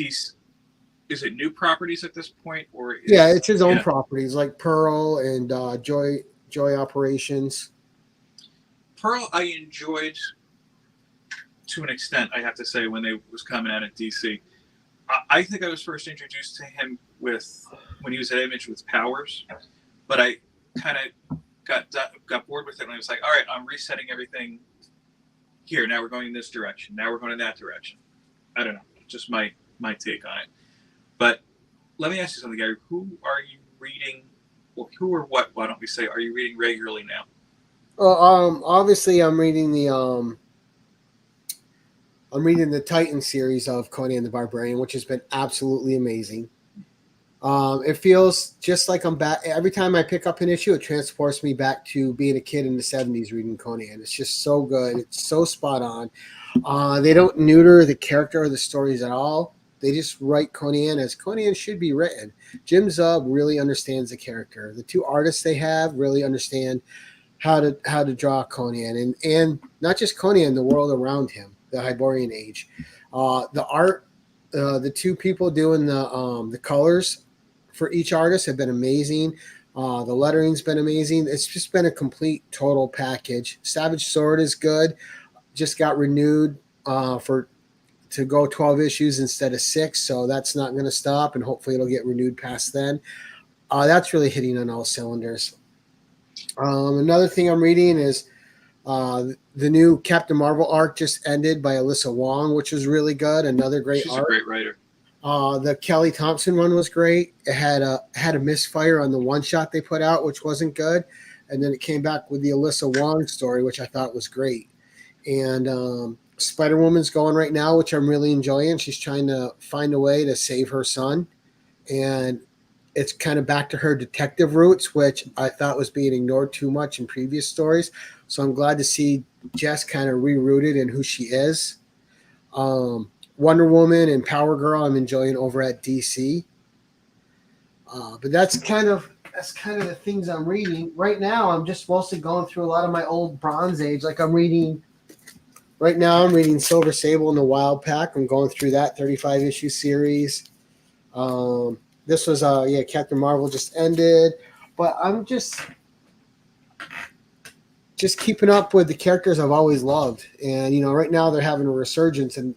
it new properties at this point, or it's his own properties like Pearl and Joy Operations. Pearl, I enjoyed to an extent, I have to say, when they was coming out at DC. I think I was first introduced to him when he was at Image with Powers, but I kind of got bored with it, and I was like, all right, I'm resetting everything here. Now we're going in this direction. Now we're going in that direction. I don't know, just my take on it. But let me ask you something, Gary. Who are you reading? Well, who or what? Why don't we say? Are you reading regularly now? Well, obviously, I'm reading the Titan series of Conan the Barbarian, which has been absolutely amazing. It feels just like I'm back. Every time I pick up an issue, it transports me back to being a kid in the 70s reading Conan. It's just so good. It's so spot on. They don't neuter the character or the stories at all. They just write Conan as Conan should be written. Jim Zub really understands the character. The two artists they have really understand how to draw Conan and not just Conan, the world around him, the Hyborian Age. The art, the two people doing the colors for each artist have been amazing. The lettering's been amazing. It's just been a complete total package. Savage Sword is good. Just got renewed to go 12 issues instead of 6, so that's not going to stop, and hopefully it'll get renewed past then. That's really hitting on all cylinders. Another thing I'm reading is the new Captain Marvel arc just ended by Alyssa Wong, which was really good. Another great She's art. a great writer. The Kelly Thompson one was great. It had a misfire on the one shot they put out, which wasn't good, and then it came back with the Alyssa Wong story, which I thought was great. And Spider-Woman's going right now, which I'm really enjoying. She's trying to find a way to save her son, and it's kind of back to her detective roots, which I thought was being ignored too much in previous stories. So I'm glad to see Jess kind of rerouted in who she is. Wonder Woman and Power Girl I'm enjoying over at DC. But that's kind of the things I'm reading. Right now I'm just mostly going through a lot of my old Bronze Age. Like I'm reading Silver Sable and the Wild Pack. I'm going through that 35 issue series. This was Captain Marvel just ended, but I'm just keeping up with the characters I've always loved. And right now they're having a resurgence in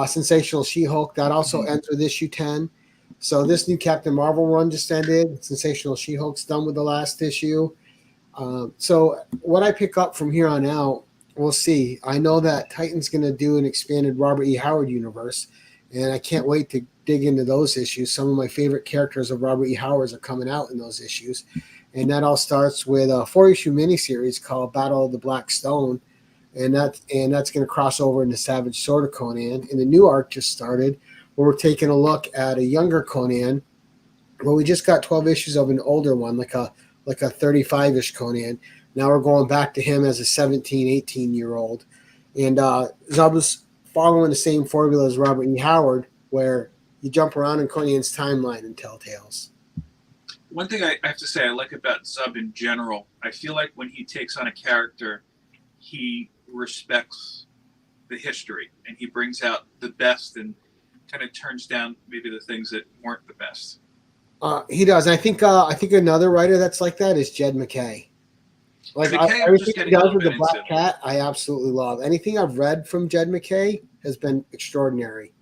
Sensational She-Hulk. That also ends with issue 10. So this new Captain Marvel run just ended. Sensational She-Hulk's done with the last issue. So what I pick up from here on out, we'll see. I know that Titan's going to do an expanded Robert E. Howard universe, and I can't wait to dig into those issues. Some of my favorite characters of Robert E. Howard's are coming out in those issues. And that all starts with a 4-issue miniseries called Battle of the Black Stone. And that's going to cross over into Savage Sword of Conan. And the new arc just started where we're taking a look at a younger Conan. Well, we just got 12 issues of an older one, like a 35-ish Conan. Now we're going back to him as a 17, 18-year-old. And Zub was following the same formula as Robert E. Howard, where you jump around in Conan's timeline and tell tales. One thing I have to say I like about Zub in general, I feel like when he takes on a character, he respects the history and he brings out the best and kind of turns down maybe the things that weren't the best. He does. I think another writer that's like that is Jed McKay. Like everything he does with the Black Cat, I absolutely love. Anything I've read from Jed McKay has been extraordinary.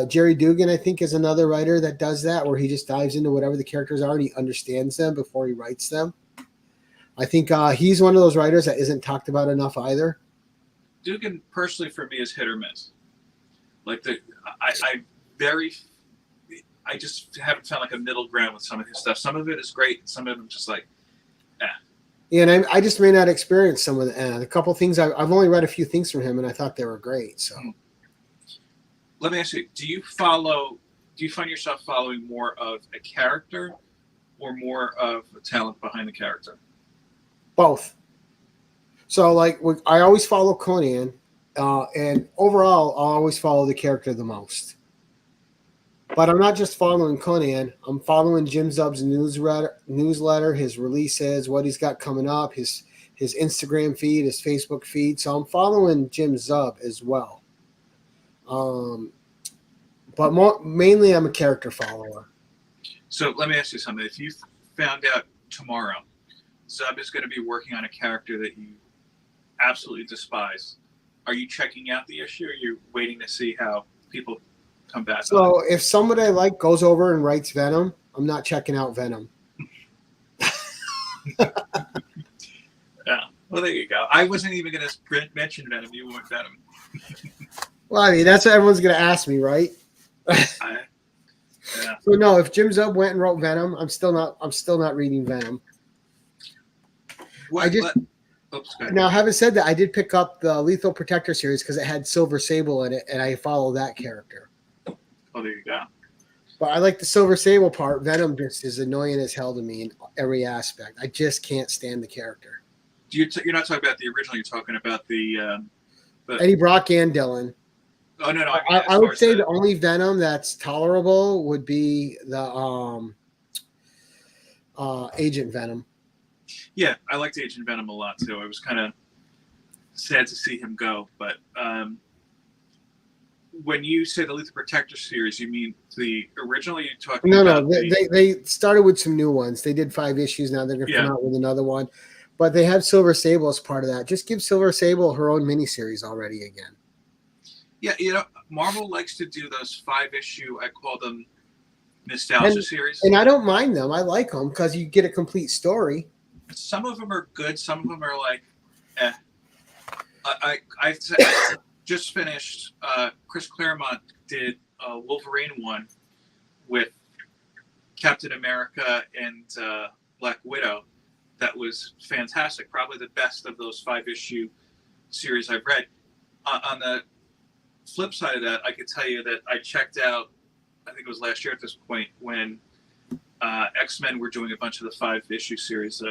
Jerry Dugan, I think, is another writer that does that, where he just dives into whatever the characters are and he understands them before he writes them. I think he's one of those writers that isn't talked about enough either. Dugan, personally, for me, is hit or miss. Like I just haven't found like a middle ground with some of his stuff. Some of it is great. Some of it just like, Yeah, and I just may not experience some of the. A couple things I've only read a few things from him, and I thought they were great. So, let me ask you: do you find yourself following more of a character, or more of a talent behind the character? Both. So, like, I always follow Conan, and overall, I'll always follow the character the most. But I'm not just following Conan. I'm following Jim Zub's newsletter, his releases, what he's got coming up, his Instagram feed, his Facebook feed. So I'm following Jim Zub as well. But mainly I'm a character follower. So let me ask you something. If you found out tomorrow Zub is going to be working on a character that you absolutely despise, are you checking out the issue, or are you waiting to see how people come back? So if somebody I like goes over and writes Venom, I'm not checking out Venom. Yeah. Well, there you go. I wasn't even going to mention Venom. You went Venom. Well, I mean, that's what everyone's going to ask me, right? Yeah. So no, if Jim Zub went and wrote Venom, I'm still not reading Venom. Now, having said that, I did pick up the Lethal Protector series because it had Silver Sable in it, and I follow that character. Oh, there you go. But I like the Silver Sable part. Venom just is annoying as hell to me in every aspect. I just can't stand the character. You're not talking about the original. You're talking about the Eddie Brock and Dylan. Oh no! I would say the only Venom that's tolerable would be the Agent Venom. Yeah, I liked Agent Venom a lot too. I was kind of sad to see him go, but when you say the Lethal Protector series, you mean the original? You talking about? No. They started with some new ones. They did 5 issues. Now they're going to come out with another one, but they have Silver Sable as part of that. Just give Silver Sable her own miniseries already again. Yeah, Marvel likes to do those 5-issue. I call them nostalgia series, and I don't mind them. I like them because you get a complete story. Some of them are good. Some of them are like, eh. I just finished. Chris Claremont did a Wolverine one with Captain America and Black Widow. That was fantastic. Probably the best of those 5-issue series I've read. On the flip side of that, I could tell you that I checked out, I think it was last year at this point, when X-Men were doing a bunch of the 5-issue series,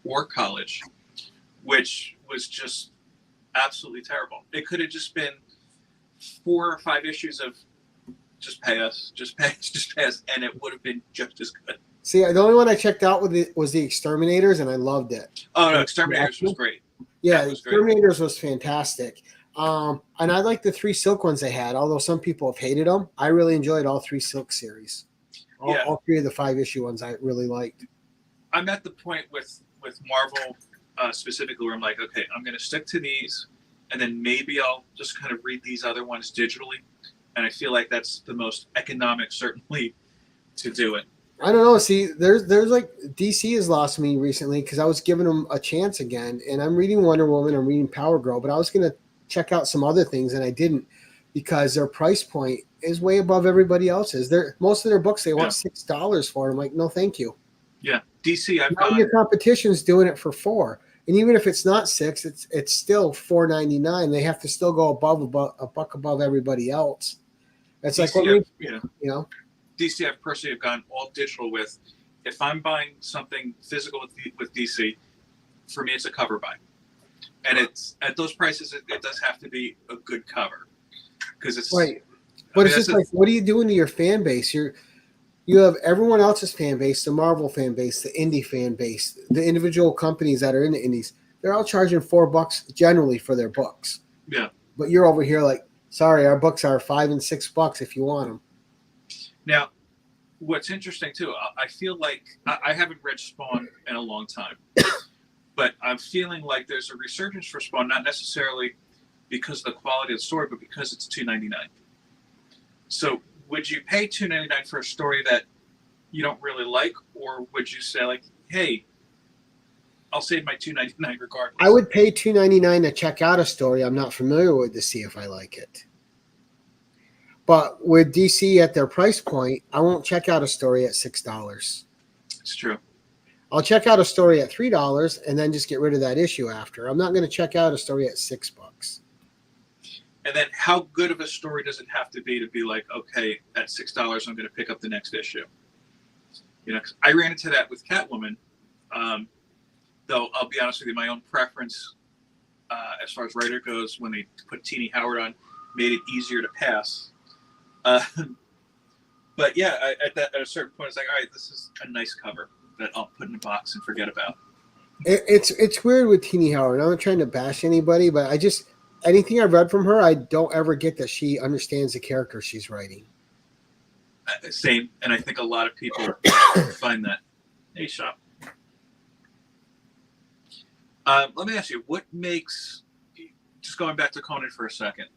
War College, which was just absolutely terrible. It could have just been 4 or 5 issues of just pay us, and it would have been just as good. See, the only one I checked out was the Exterminators, and I loved it. Oh no, Exterminators was great. Yeah, Exterminators was fantastic. And I like the 3 Silk ones they had, although some people have hated them. I really enjoyed all 3 Silk series. All 3 of the 5-issue ones I really liked. I'm at the point with Marvel specifically where I'm like, okay, I'm going to stick to these, and then maybe I'll just kind of read these other ones digitally. And I feel like that's the most economic, certainly, to do it. I don't know. See, there's like DC has lost me recently because I was giving them a chance again, and I'm reading Wonder Woman, I'm reading Power Girl, but I was going to check out some other things, and I didn't because their price point is way above everybody else's. Most of their books they want $6 for. I'm like, no, thank you. Yeah, DC. Your competition's doing it for $4, and even if it's not $6, it's still $4.99. They have to still go above a buck above everybody else. It's DC, like DC. I've personally gone all digital with. If I'm buying something physical with DC, for me it's a cover buy, and it's at those prices. It does have to be a good cover because it's right. But it's just like, what are you doing to your fan base? You have everyone else's fan base, the Marvel fan base, the indie fan base, the individual companies that are in the indies. They're all charging $4 generally for their books. Yeah. But you're over here like, sorry, our books are $5 and $6 if you want them. Now, what's interesting too, I feel like I haven't read Spawn in a long time, but I'm feeling like there's a resurgence for Spawn, not necessarily because of the quality of the story, but because it's $2.99. So, would you pay $2.99 for a story that you don't really like, or would you say like, hey, I'll save my $2.99 regardless? I would pay $2.99 to check out a story I'm not familiar with to see if I like it. But with DC at their price point, I won't check out a story at $6. It's true. I'll check out a story at $3 and then just get rid of that issue after. I'm not going to check out a story at $6. And then how good of a story does it have to be like, okay, at $6, I'm going to pick up the next issue? You know, 'cause I ran into that with Catwoman. Though I'll be honest with you, my own preference as far as writer goes, when they put Teenie Howard on, made it easier to pass. But yeah, at a certain point, it's like, all right, this is a nice cover that I'll put in a box and forget about. It's weird with Teenie Howard. I'm not trying to bash anybody, but I just anything I've read from her, I don't ever get that she understands the character she's writing. Same, and I think a lot of people find that. Hey, Shop. Let me ask you, what makes, just going back to Conan for a second,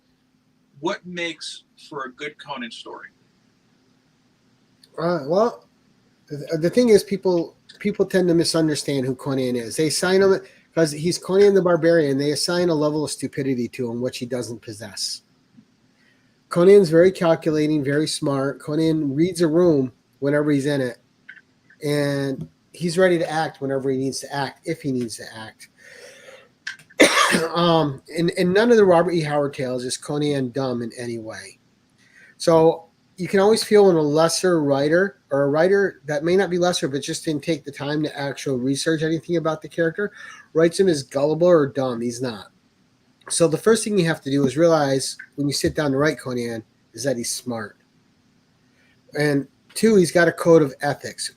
what makes for a good Conan story? Well, the thing is, people tend to misunderstand who Conan is. They assign him because he's Conan the Barbarian. They assign a level of stupidity to him which he doesn't possess. Conan's very calculating, very smart. Conan reads a room whenever he's in it, and he's ready to act whenever he needs to act, if he needs to act. In none of the Robert E. Howard tales is Conan dumb in any way. So you can always feel when a lesser writer, or a writer that may not be lesser but just didn't take the time to actually research anything about the character, writes him as gullible or dumb. He's not. So the first thing you have to do is realize when you sit down to write Conan is that he's smart. And two, he's got a code of ethics,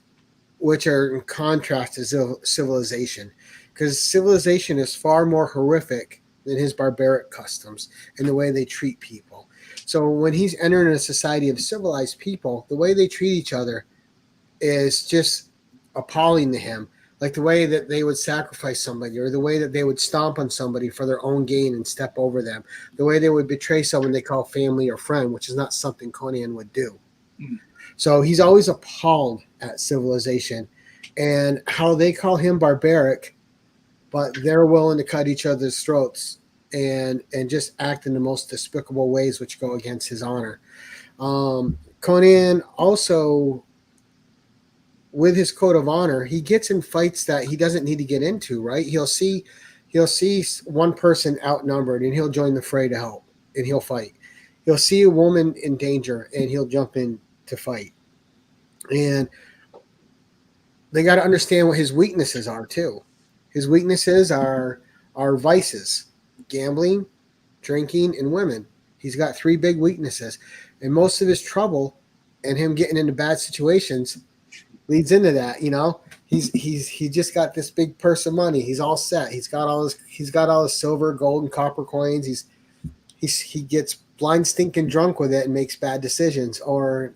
which are in contrast to civilization. Because civilization is far more horrific than his barbaric customs and the way they treat people. So when he's entering a society of civilized people, the way they treat each other is just appalling to him. Like the way that they would sacrifice somebody, or the way that they would stomp on somebody for their own gain and step over them. The way they would betray someone they call family or friend, which is not something Conan would do. Mm. So he's always appalled at civilization and how they call him barbaric, but they're willing to cut each other's throats and just act in the most despicable ways which go against his honor. Conan also, with his code of honor, he gets in fights that he doesn't need to get into, right? He'll see one person outnumbered and he'll join the fray to help and he'll fight. He'll see a woman in danger and he'll jump in to fight. And they got to understand what his weaknesses are too. His weaknesses are vices: gambling, drinking, and women. He's got 3 big weaknesses. And most of his trouble and him getting into bad situations leads into that. You know, he just got this big purse of money. He's all set. He's got all his silver, gold, and copper coins. He gets blind stinking drunk with it and makes bad decisions, or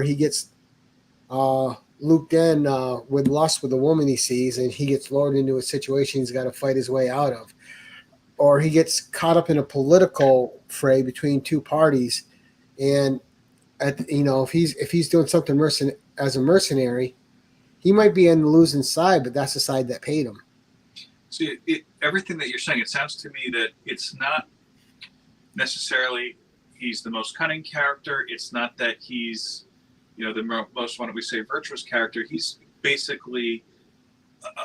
he gets looped in with lust with a woman he sees, and he gets lured into a situation he's got to fight his way out of, or he gets caught up in a political fray between 2 parties, and if he's doing something as a mercenary, he might be on the losing side, but that's the side that paid him. See, everything that you're saying, it sounds to me that it's not necessarily he's the most cunning character. It's not that he's the most, why don't we say, virtuous character. He's basically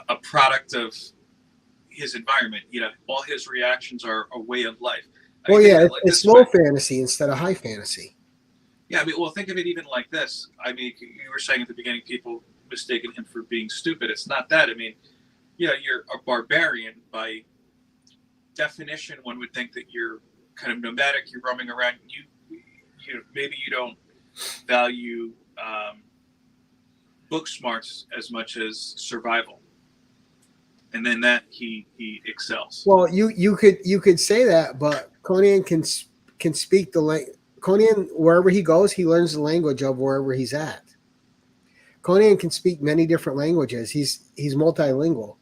a product of his environment. All his reactions are a way of life. Well, yeah, it's low fantasy instead of high fantasy. Yeah, think of it even like this. You were saying at the beginning, people mistaken him for being stupid. It's not that. You're a barbarian. By definition, one would think that you're kind of nomadic. You're roaming around. Maybe you don't value book smarts as much as survival, and then that he excels. Well, you could say that, but Conan can speak the language. Conan, wherever he goes, he learns the language of wherever he's at. Conan can speak many different languages. He's multilingual.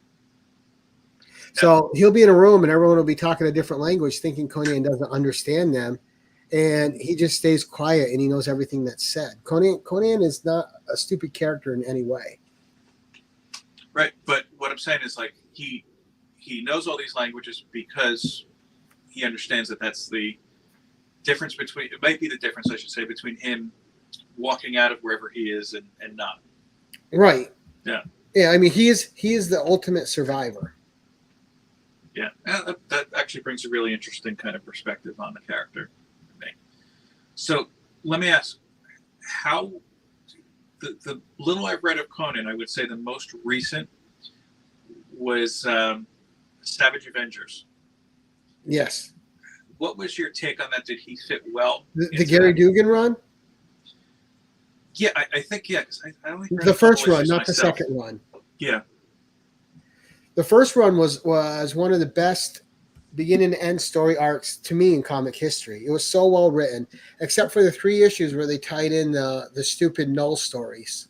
So he'll be in a room and everyone will be talking a different language, thinking Conan doesn't understand them, and he just stays quiet and he knows everything that's said. Conan is not a stupid character in any way. Right, but what I'm saying is like he knows all these languages because he understands that that's the difference between, it might be the difference, I should say, between him walking out of wherever he is and not. Right. Yeah. Yeah, I mean he is the ultimate survivor. Yeah, that actually brings a really interesting kind of perspective on the character for me. So let me ask, how the little I've read of Conan, I would say the most recent was Savage Avengers. Yes. What was your take on that? Did he fit well? The Gary Dugan run? Yeah, I think, yeah. 'Cause I only read The a couple first run, issues not the myself. second one. Yeah. The first run was one of the best beginning to end story arcs to me in comic history. It was so well written, except for the 3 issues where they tied in the stupid Null stories,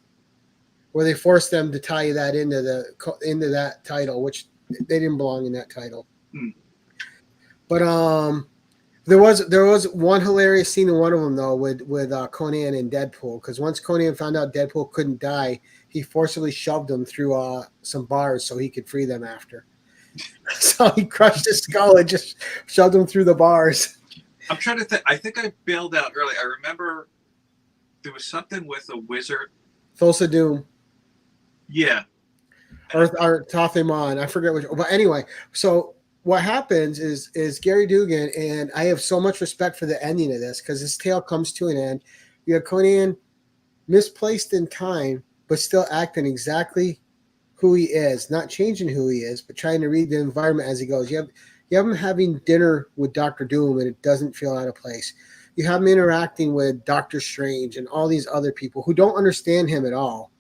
where they forced them to tie that into that title, which they didn't belong in that title. But there was one hilarious scene in one of them though with Conan and Deadpool, because once Conan found out Deadpool couldn't die, he forcibly shoved him through some bars so he could free them after. So he crushed his skull and just shoved him through the bars. I'm trying to think. I think I bailed out early. I remember there was something with a wizard. Thulsa Doom. Yeah. Or Tathaimon. I forget which. But anyway, so what happens is Gary Dugan, and I have so much respect for the ending of this because this tale comes to an end. You have Conan misplaced in time, but still acting exactly who he is, not changing who he is, but trying to read the environment as he goes. You have him having dinner with Dr. Doom, and it doesn't feel out of place. You have him interacting with Doctor Strange and all these other people who don't understand him at all,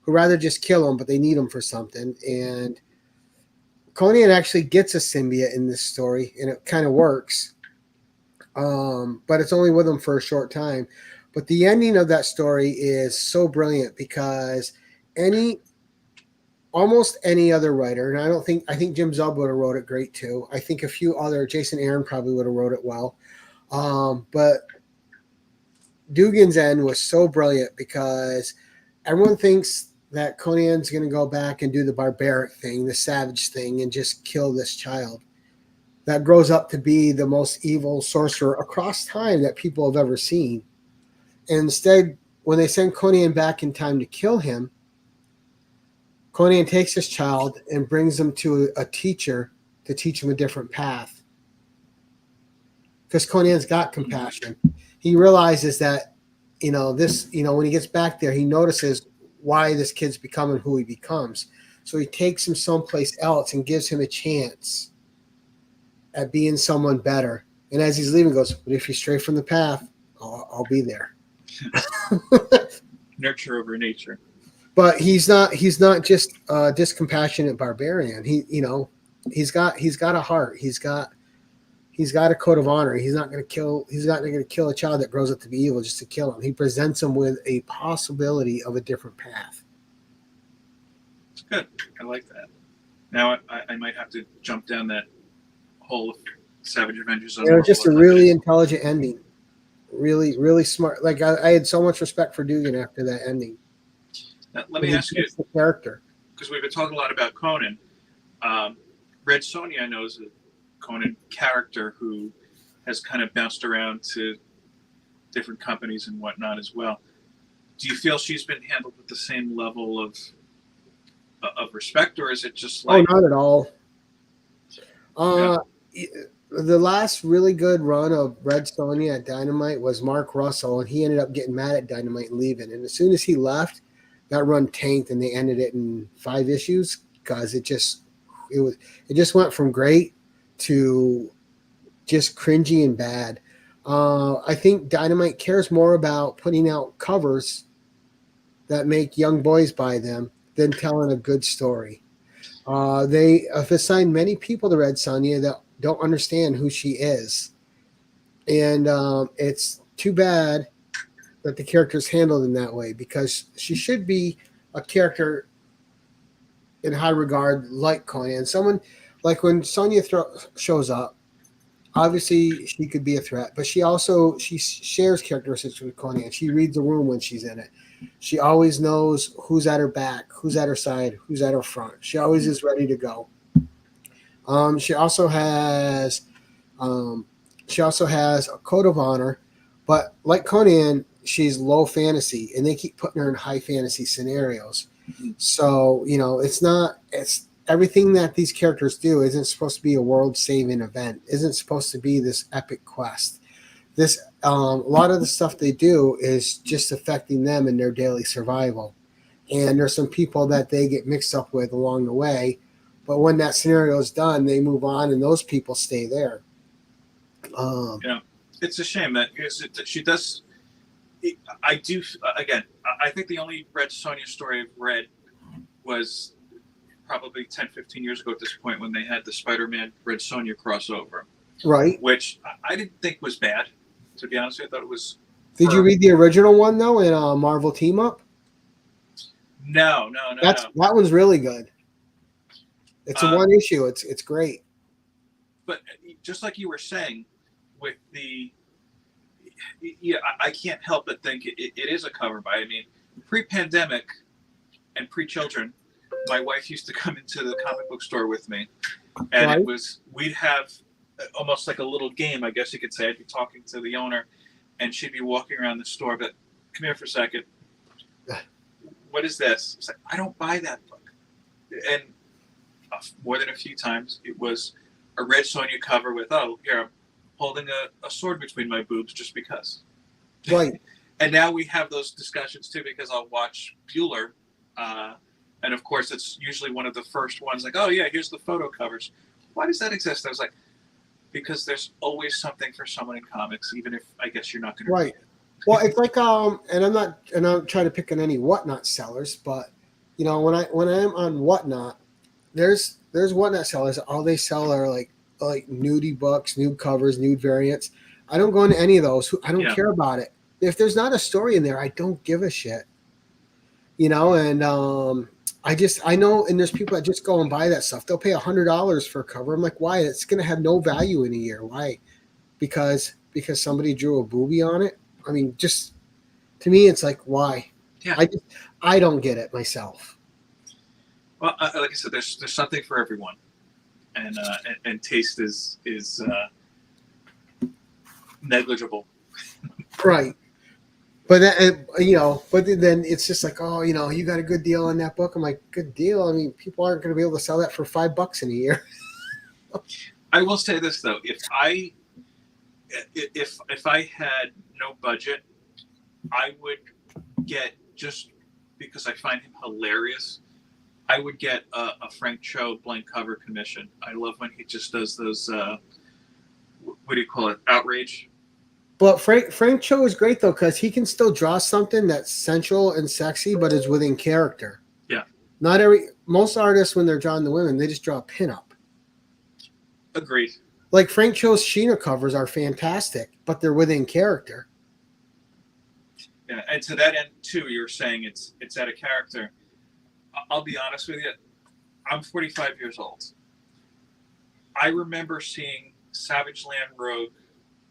who rather just kill him, but they need him for something. And Conan actually gets a symbiote in this story, and it kind of works. But it's only with him for a short time. But the ending of that story is so brilliant because almost any other writer, and I think Jim Zub would have wrote it great too. I think Jason Aaron probably would have wrote it well. But Dugan's end was so brilliant because everyone thinks that Conan's going to go back and do the barbaric thing, the savage thing, and just kill this child that grows up to be the most evil sorcerer across time that people have ever seen. And instead, when they send Conan back in time to kill him, Conan takes his child and brings him to a teacher to teach him a different path. Because Conan's got compassion. He realizes that, when he gets back there, he notices why this kid's becoming who he becomes. So he takes him someplace else and gives him a chance at being someone better. And as he's leaving, he goes, but if you stray from the path, I'll be there. Nurture over nature. But he's not just a discompassionate barbarian. He's got a heart. He's got a code of honor. He's not going to kill a child that grows up to be evil just to kill him. He presents him with a possibility of a different path. It's good. I like that. Now I might have to jump down that hole of Savage Avengers. Just a really intelligent ending. Really, really smart. Like I had so much respect for Dugan after that ending. Now, let me ask you, the character, because we've been talking a lot about Conan. Red Sonja, I know, is a Conan character who has kind of bounced around to different companies and whatnot as well. Do you feel she's been handled with the same level of respect, or is it just like? Oh, not at all. The last really good run of Red Sonja at Dynamite was Mark Russell, and he ended up getting mad at Dynamite and leaving. And as soon as he left, that run tanked, and they ended it in 5 issues because it just went from great to just cringy and bad. I think Dynamite cares more about putting out covers that make young boys buy them than telling a good story. They have assigned many people to Red Sonja that don't understand who she is. And it's too bad that the character's handled in that way, because she should be a character in high regard like Conan. Someone like when Sonya shows up, obviously she could be a threat, but she shares characteristics with Conan. She reads the room when she's in it. She always knows who's at her back, who's at her side, who's at her front. She always is ready to go. She also has a code of honor, but like Conan, she's low fantasy, and they keep putting her in high fantasy scenarios. So it's everything that these characters do isn't supposed to be a world-saving event. Isn't supposed to be this epic quest. This a lot of the stuff they do is just affecting them in their daily survival. And there's some people that they get mixed up with along the way, but when that scenario is done, they move on, and those people stay there. It's a shame that she does. I do again. I think the only Red Sonja story I've read was probably 10, 15 years ago at this point, when they had the Spider-Man Red Sonja crossover, Right. which I didn't think was bad. To be honest with you, I thought it was. Did you read the original one though in Marvel Team Up? No. That one's really good. It's a one issue. It's great. But just like you were saying, with I can't help but think it is a cover by. I mean, pre-pandemic and pre-children, my wife used to come into the comic book store with me, and Right. we'd have almost like a little game, I guess you could say. I'd be talking to the owner, and she'd be walking around the store, but come here for a second. What is this? It's like, I don't buy that book. And more than a few times, it was a Red Sonja cover with, oh, here, I'm holding a sword between my boobs just because. Right. And now we have those discussions too, because I'll watch Bueller, and of course it's usually one of the first ones, like, oh yeah, here's the photo covers. Why does that exist? I was like, because there's always something for someone in comics, even if I guess you're not going to read it. Well, it's like and I'm not trying to pick on any Whatnot sellers, but when I'm on Whatnot, there's Whatnot sellers. All they sell are like nudie books, nude covers, nude variants. I don't go into any of those. I don't care about it. If there's not a story in there, I don't give a shit. And I know, and there's people that just go and buy that stuff. They'll pay $100 for a cover. I'm like, why? It's going to have no value in a year. Why? Because somebody drew a boobie on it. I mean, just to me, it's like, why? Yeah. I don't get it myself. Well, like I said, there's something for everyone, and taste is negligible. Right. But then it's just like, oh, you got a good deal on that book. I'm like, good deal. I mean, people aren't going to be able to sell that for $5 in a year. I will say this though: if I had no budget, I would get, just because I find him hilarious, I would get a Frank Cho blank cover commission. I love when he just does those. What do you call it? Outrage. But Frank Cho is great though, because he can still draw something that's sensual and sexy, but is within character. Yeah. Most artists, when they're drawing the women, they just draw a pinup. Agreed. Like Frank Cho's Sheena covers are fantastic, but they're within character. Yeah, and to that end too, you're saying it's out of character. I'll be honest with you. I'm 45 years old. I remember seeing Savage Land Rogue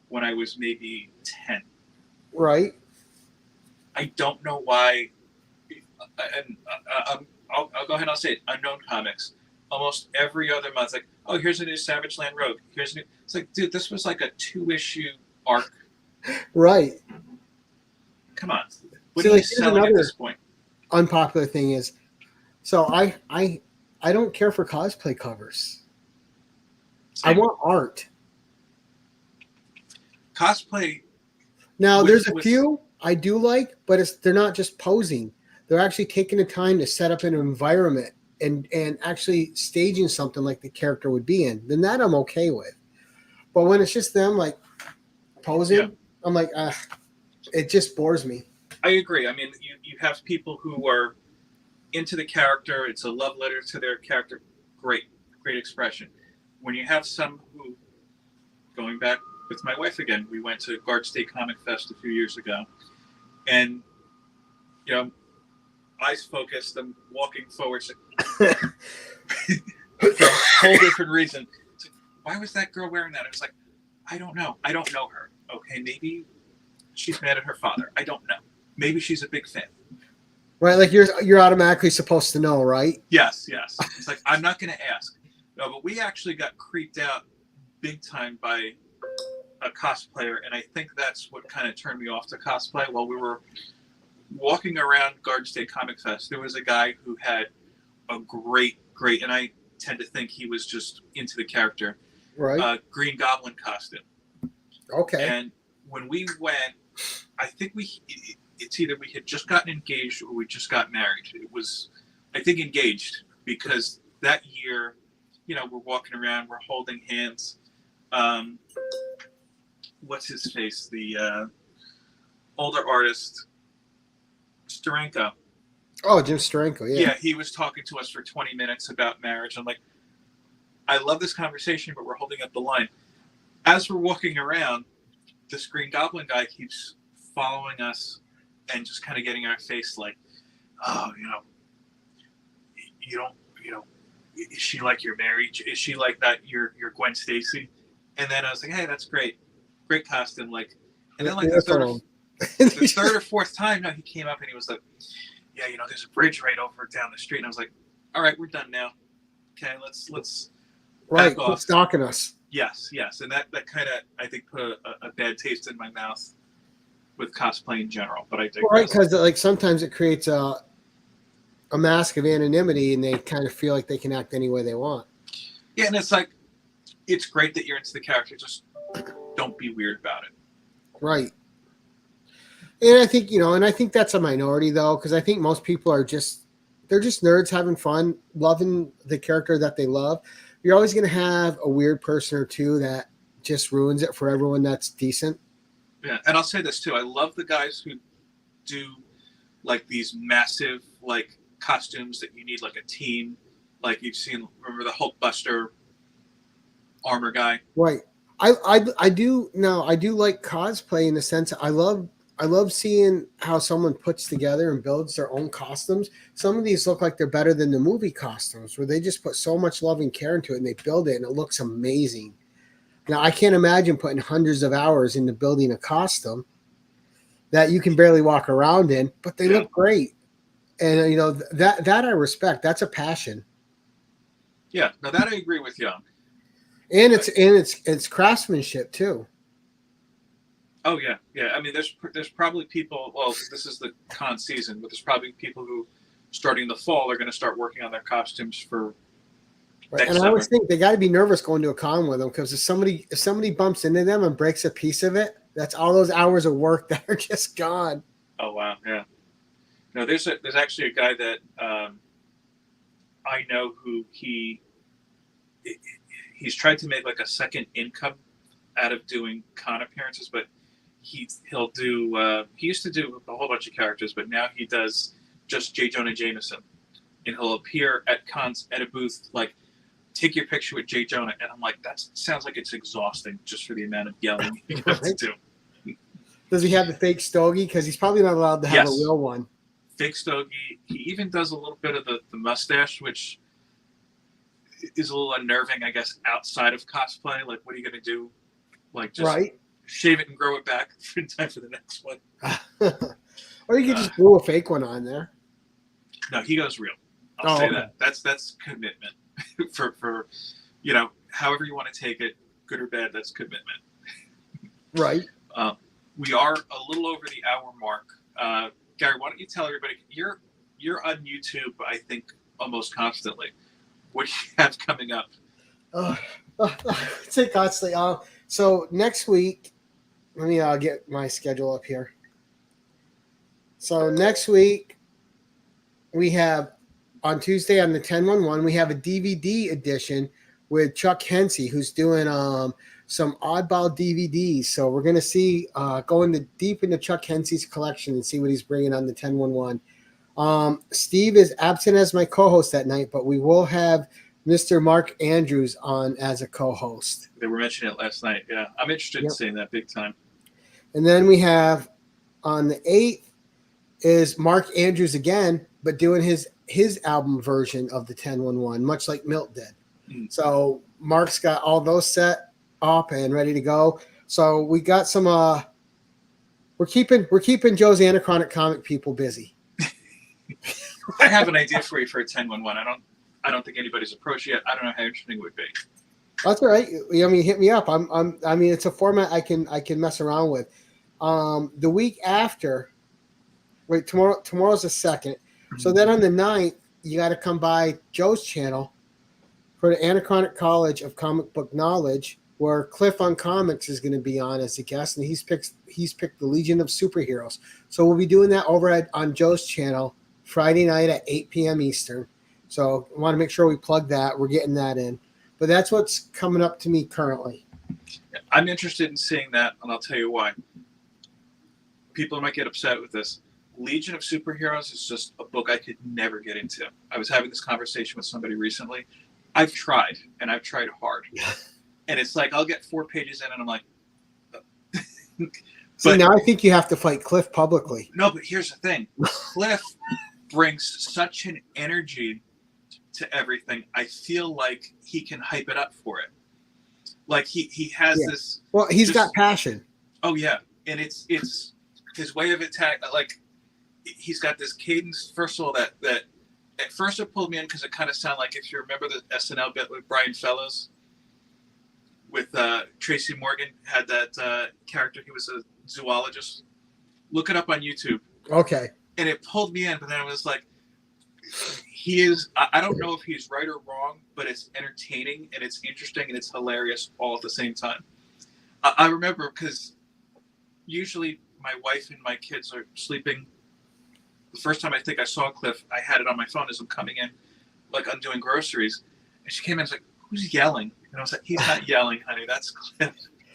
when I was maybe 10. Right. I don't know why. And I'll go ahead and I'll say it. Unknown Comics. Almost every other month, like, oh, here's a new Savage Land Rogue. Here's a new. It's like, dude, this was like a 2-issue arc. Right. Come on. What are you selling at this point? Unpopular thing is, so I don't care for cosplay covers. Same. I want art. Cosplay. Now, there's a few I do like, but they're not just posing. They're actually taking the time to set up an environment and actually staging something like the character would be in. Then that I'm okay with. But when it's just them like posing, I'm like, it just bores me. I agree. I mean, you have people who are into the character. It's a love letter to their character. Great, great expression. When you have some who, going back with my wife again, we went to Guard State Comic Fest a few years ago, and you know, eyes focused. I'm walking forward for a whole different reason. It's like, why was that girl wearing that? I was like, I don't know. I don't know her. Okay, maybe she's mad at her father. I don't know. Maybe she's a big fan. Right, like you're automatically supposed to know, right? Yes. It's like, I'm not going to ask. No, but we actually got creeped out big time by a cosplayer, and I think that's what kind of turned me off to cosplay. While we were walking around Garden State Comic Fest, there was a guy who had a great, and I tend to think he was just into the character, right? Green Goblin costume. Okay. And when we went, I think it's either we had just gotten engaged or we just got married. It was, I think, engaged, because that year, you know, we're walking around, we're holding hands. What's his face? The older artist, Steranko. Oh, Jim Steranko, yeah. Yeah, he was talking to us for 20 minutes about marriage. I'm like, I love this conversation, but we're holding up the line. As we're walking around, this Green Goblin guy keeps following us and just kind of getting our face like, oh, you don't, is she like your Mary? Is she like that your Gwen Stacy? And then I was like, hey, that's great costume. Like, and then like the third or fourth time, he came up and he was like, yeah, there's a bridge right over down the street. And I was like, all right, we're done now. Okay, let's right, back off. quit stalking us. Yes, and that kind of, I think, put a bad taste in my mouth with cosplay in general. But I digress. Right, because like sometimes it creates a mask of anonymity, and they kind of feel like they can act any way they want. Yeah, and it's like, it's great that you're into the character. Just don't be weird about it. Right. And I think, and I think that's a minority though, because I think most people are they're just nerds having fun, loving the character that they love. You're always going to have a weird person or two that just ruins it for everyone that's decent. Yeah, and I'll say this too. I love the guys who do like these massive like costumes that you need like a team. Like you've seen, remember the Hulkbuster armor guy? Right. I do like cosplay in the sense I love seeing how someone puts together and builds their own costumes. Some of these look like they're better than the movie costumes, where they just put so much love and care into it and they build it and it looks amazing. Now, I can't imagine putting hundreds of hours into building a costume that you can barely walk around in, but they look great. And that I respect. That's a passion. Yeah, no, that I agree with you on. And it's craftsmanship too. Oh yeah. I mean, there's probably people. Well, this is the con season, but there's probably people who, starting in the fall, are going to start working on their costumes for. Right. And I always think they got to be nervous going to a con with them, because if somebody bumps into them and breaks a piece of it, that's all those hours of work that are just gone. Oh wow, yeah. No, there's actually a guy that I know who he's tried to make like a second income out of doing con appearances, but he'll do he used to do a whole bunch of characters, but now he does just J. Jonah Jameson, and he'll appear at cons at a booth, like take your picture with J. Jonah, and I'm like, that sounds like it's exhausting just for the amount of yelling you have to do. Does he have the fake stogie? Because he's probably not allowed to have a real one. Fake stogie. He even does a little bit of the mustache, which is a little unnerving, I guess, outside of cosplay. Like, what are you going to do? Like, just shave it and grow it back in time for the next one. Or you could just glue a fake one on there. No, he goes real. I'll say that. That's commitment for however you want to take it, good or bad. That's commitment. Right. We are a little over the hour mark. Gary, why don't you tell everybody, you're on YouTube, I think, almost constantly. What do you have coming up? Say constantly. So next week, let me get my schedule up here. So next week, we have on Tuesday on the 10/11, we have a DVD edition with Chuck Hensey, who's doing some oddball DVDs. So we're going to see, go deep into Chuck Hensey's collection and see what he's bringing on the 1011. Steve is absent as my co-host that night, but we will have Mr. Mark Andrews on as a co-host. They were mentioning it last night. Yeah, I'm interested in seeing that big time. And then we have on the 8th is Mark Andrews again, but doing his album version of the 1011, much like Milt did. So Mark's got all those set up and ready to go. So we got some. We're keeping Joe's Anachronic comic people busy. I have an idea for you for a 1011. I don't think anybody's approached yet. I don't know how interesting it would be. That's all right. I mean, hit me up. I mean, it's a format I can mess around with. The week after, wait, tomorrow's the 2nd. So then on the 9th, you got to come by Joe's channel for the Anachronic College of Comic Book Knowledge, where Cliff on Comics is going to be on as a guest, and he's picked the Legion of Superheroes. So we'll be doing that over on Joe's channel Friday night at 8 p.m. Eastern. So I want to make sure we plug that. We're getting that in. But that's what's coming up to me currently. I'm interested in seeing that, and I'll tell you why. People might get upset with this. Legion of Superheroes is just a book I could never get into. I was having this conversation with somebody recently. I've tried, and I've tried hard. And it's like I'll get 4 pages in, and I'm like... See, now I think you have to fight Cliff publicly. No, but here's the thing. Cliff brings such an energy to everything. I feel like he can hype it up for it. Like he has this. Well, he's got passion. Oh yeah, and it's his way of attack. Like he's got this cadence. First of all, that at first it pulled me in because it kind of sounded like, if you remember the SNL bit with Brian Fellows, with Tracy Morgan had that character. He was a zoologist. Look it up on YouTube. Okay. And it pulled me in, but then I was like, he is, I don't know if he's right or wrong, but it's entertaining and it's interesting and it's hilarious all at the same time. I remember because usually my wife and my kids are sleeping. The first time I think I saw Cliff, I had it on my phone as I'm coming in, like I'm doing groceries. And she came in and was like, who's yelling? And I was like, he's not yelling, honey. That's Cliff.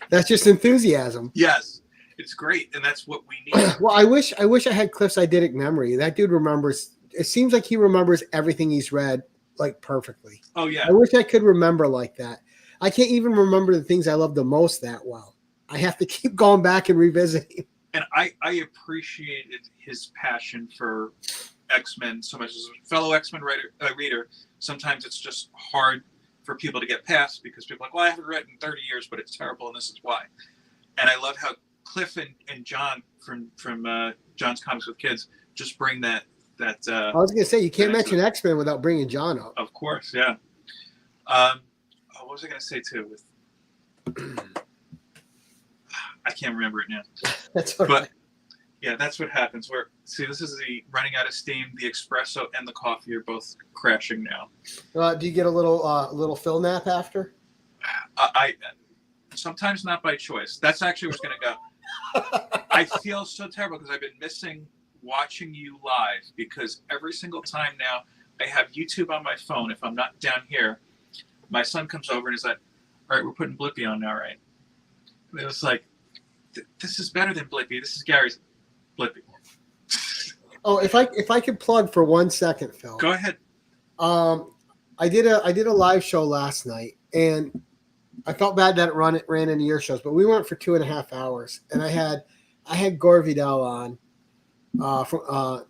That's just enthusiasm. Yes. It's great. And that's what we need. Well, I wish I had Cliff's eidetic memory. That dude remembers. It seems like he remembers everything he's read like perfectly. Oh yeah. I wish I could remember like that. I can't even remember the things I love the most that well. I have to keep going back and revisiting. And I appreciated his passion for X-Men so much. As a fellow X-Men reader, sometimes it's just hard for people to get past because people are like, well, I haven't read it in 30 years, but it's terrible, and this is why. And I love how Cliff and John from John's Comics with Kids just bring that. I was going to say, you can't mention X-Men without bringing John up. Of course, yeah. What was I going to say too? I can't remember it now. That's all right. But yeah, that's what happens. This is the running out of steam. The espresso and the coffee are both crashing now. Do you get a little Phil nap after? I sometimes not by choice. That's actually what's going to go. I feel so terrible because I've been missing watching you live because every single time now I have YouTube on my phone. If I'm not down here, my son comes over and is like, all right, we're putting Blippi on now, right? And it was like, this is better than Blippi. This is Gary's Blippi. Oh, if I could plug for 1 second, Phil. Go ahead. I did a live show last night, and I felt bad that it ran into your shows, but we went for 2.5 hours, and I had Gore Vidal on,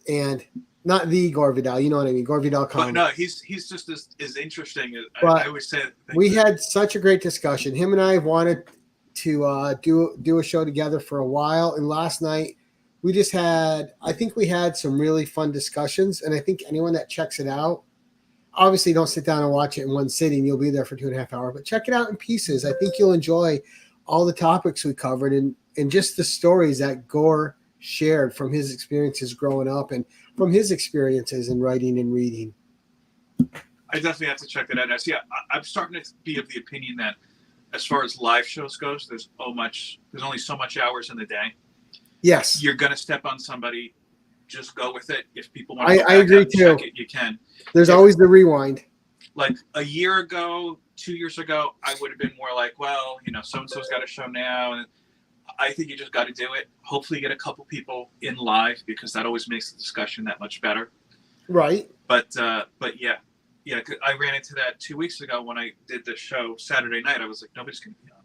and not the Gore Vidal, you know what I mean, Gore Vidal Comics. But no, he's just as interesting as I always say. We had such a great discussion. Him and I wanted to do a show together for a while, and last night we had some really fun discussions, and I think anyone that checks it out, obviously don't sit down and watch it in one sitting. You'll be there for 2.5 hours, but check it out in pieces. I think you'll enjoy all the topics we covered and just the stories that Gore shared from his experiences growing up and from his experiences in writing and reading. I definitely have to check that out. Now, see, I'm starting to be of the opinion that as far as live shows goes, there's only so much hours in the day. Yes. You're going to step on somebody. Just go with it. If people want to I agree too. check it, you can. There's always the rewind. like a year ago, 2 years ago, I would have been more like, well, so and so's got a show now, and I think you just got to do it. Hopefully, get a couple people in live because that always makes the discussion that much better. Right. But yeah, 'cause I ran into that 2 weeks ago when I did the show Saturday night. I was like, nobody's going to be on,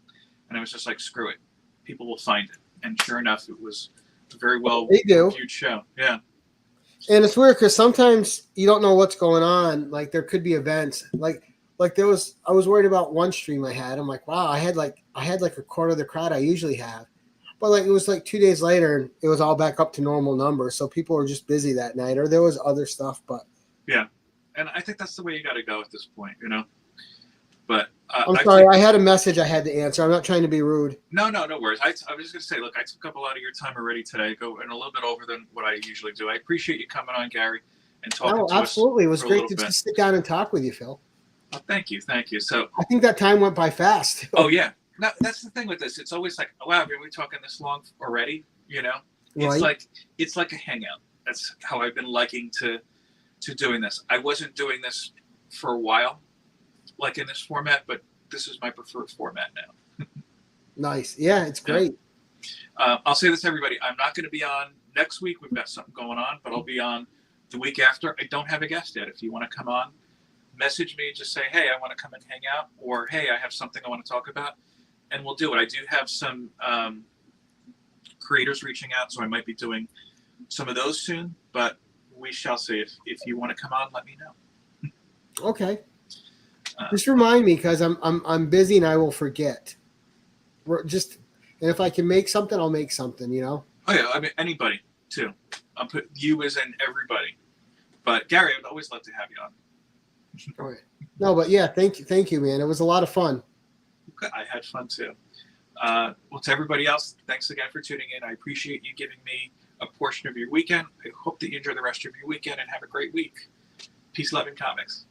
and I was just like, screw it, people will find it. And sure enough, it was a very well reviewed show. Yeah. And it's weird because sometimes you don't know what's going on. Like there could be events. Like I was worried about one stream I had. I'm like, wow, I had like a quarter of the crowd I usually have. But like it was like 2 days later and it was all back up to normal numbers. So people were just busy that night, or there was other stuff. But yeah, and I think that's the way you got to go at this point, But I'm sorry, I had a message I had to answer. I'm not trying to be rude. No worries. I was just gonna say, look, I took up a lot of your time already today, going a little bit over than what I usually do. I appreciate you coming on, Gary, and talking to absolutely. us. It was great to just sit down and talk with you, Phil. Oh, thank you. So I think that time went by fast. Oh yeah. No, that's the thing with this. It's always like, oh, wow, are we talking this long already? Right. It's like a hangout. That's how I've been liking to doing this. I wasn't doing this for a while, like in this format, but this is my preferred format now. Nice. Yeah, it's great. I'll say this, everybody. I'm not going to be on next week. We've got something going on, but I'll be on the week after. I don't have a guest yet. If you want to come on, message me. Just say, hey, I want to come and hang out, or hey, I have something I want to talk about, and we'll do it. I do have some creators reaching out, so I might be doing some of those soon, but we shall see. If you want to come on, let me know. Okay. Just remind me because I'm busy and I will forget. And if I can make something, I'll make something. Oh yeah, I mean anybody too. I'll put you as in everybody. But Gary, I'd always love to have you on. All right. No, but yeah, thank you, man. It was a lot of fun. I had fun too. Well, to everybody else, thanks again for tuning in. I appreciate you giving me a portion of your weekend. I hope that you enjoy the rest of your weekend and have a great week. Peace, love, and comics.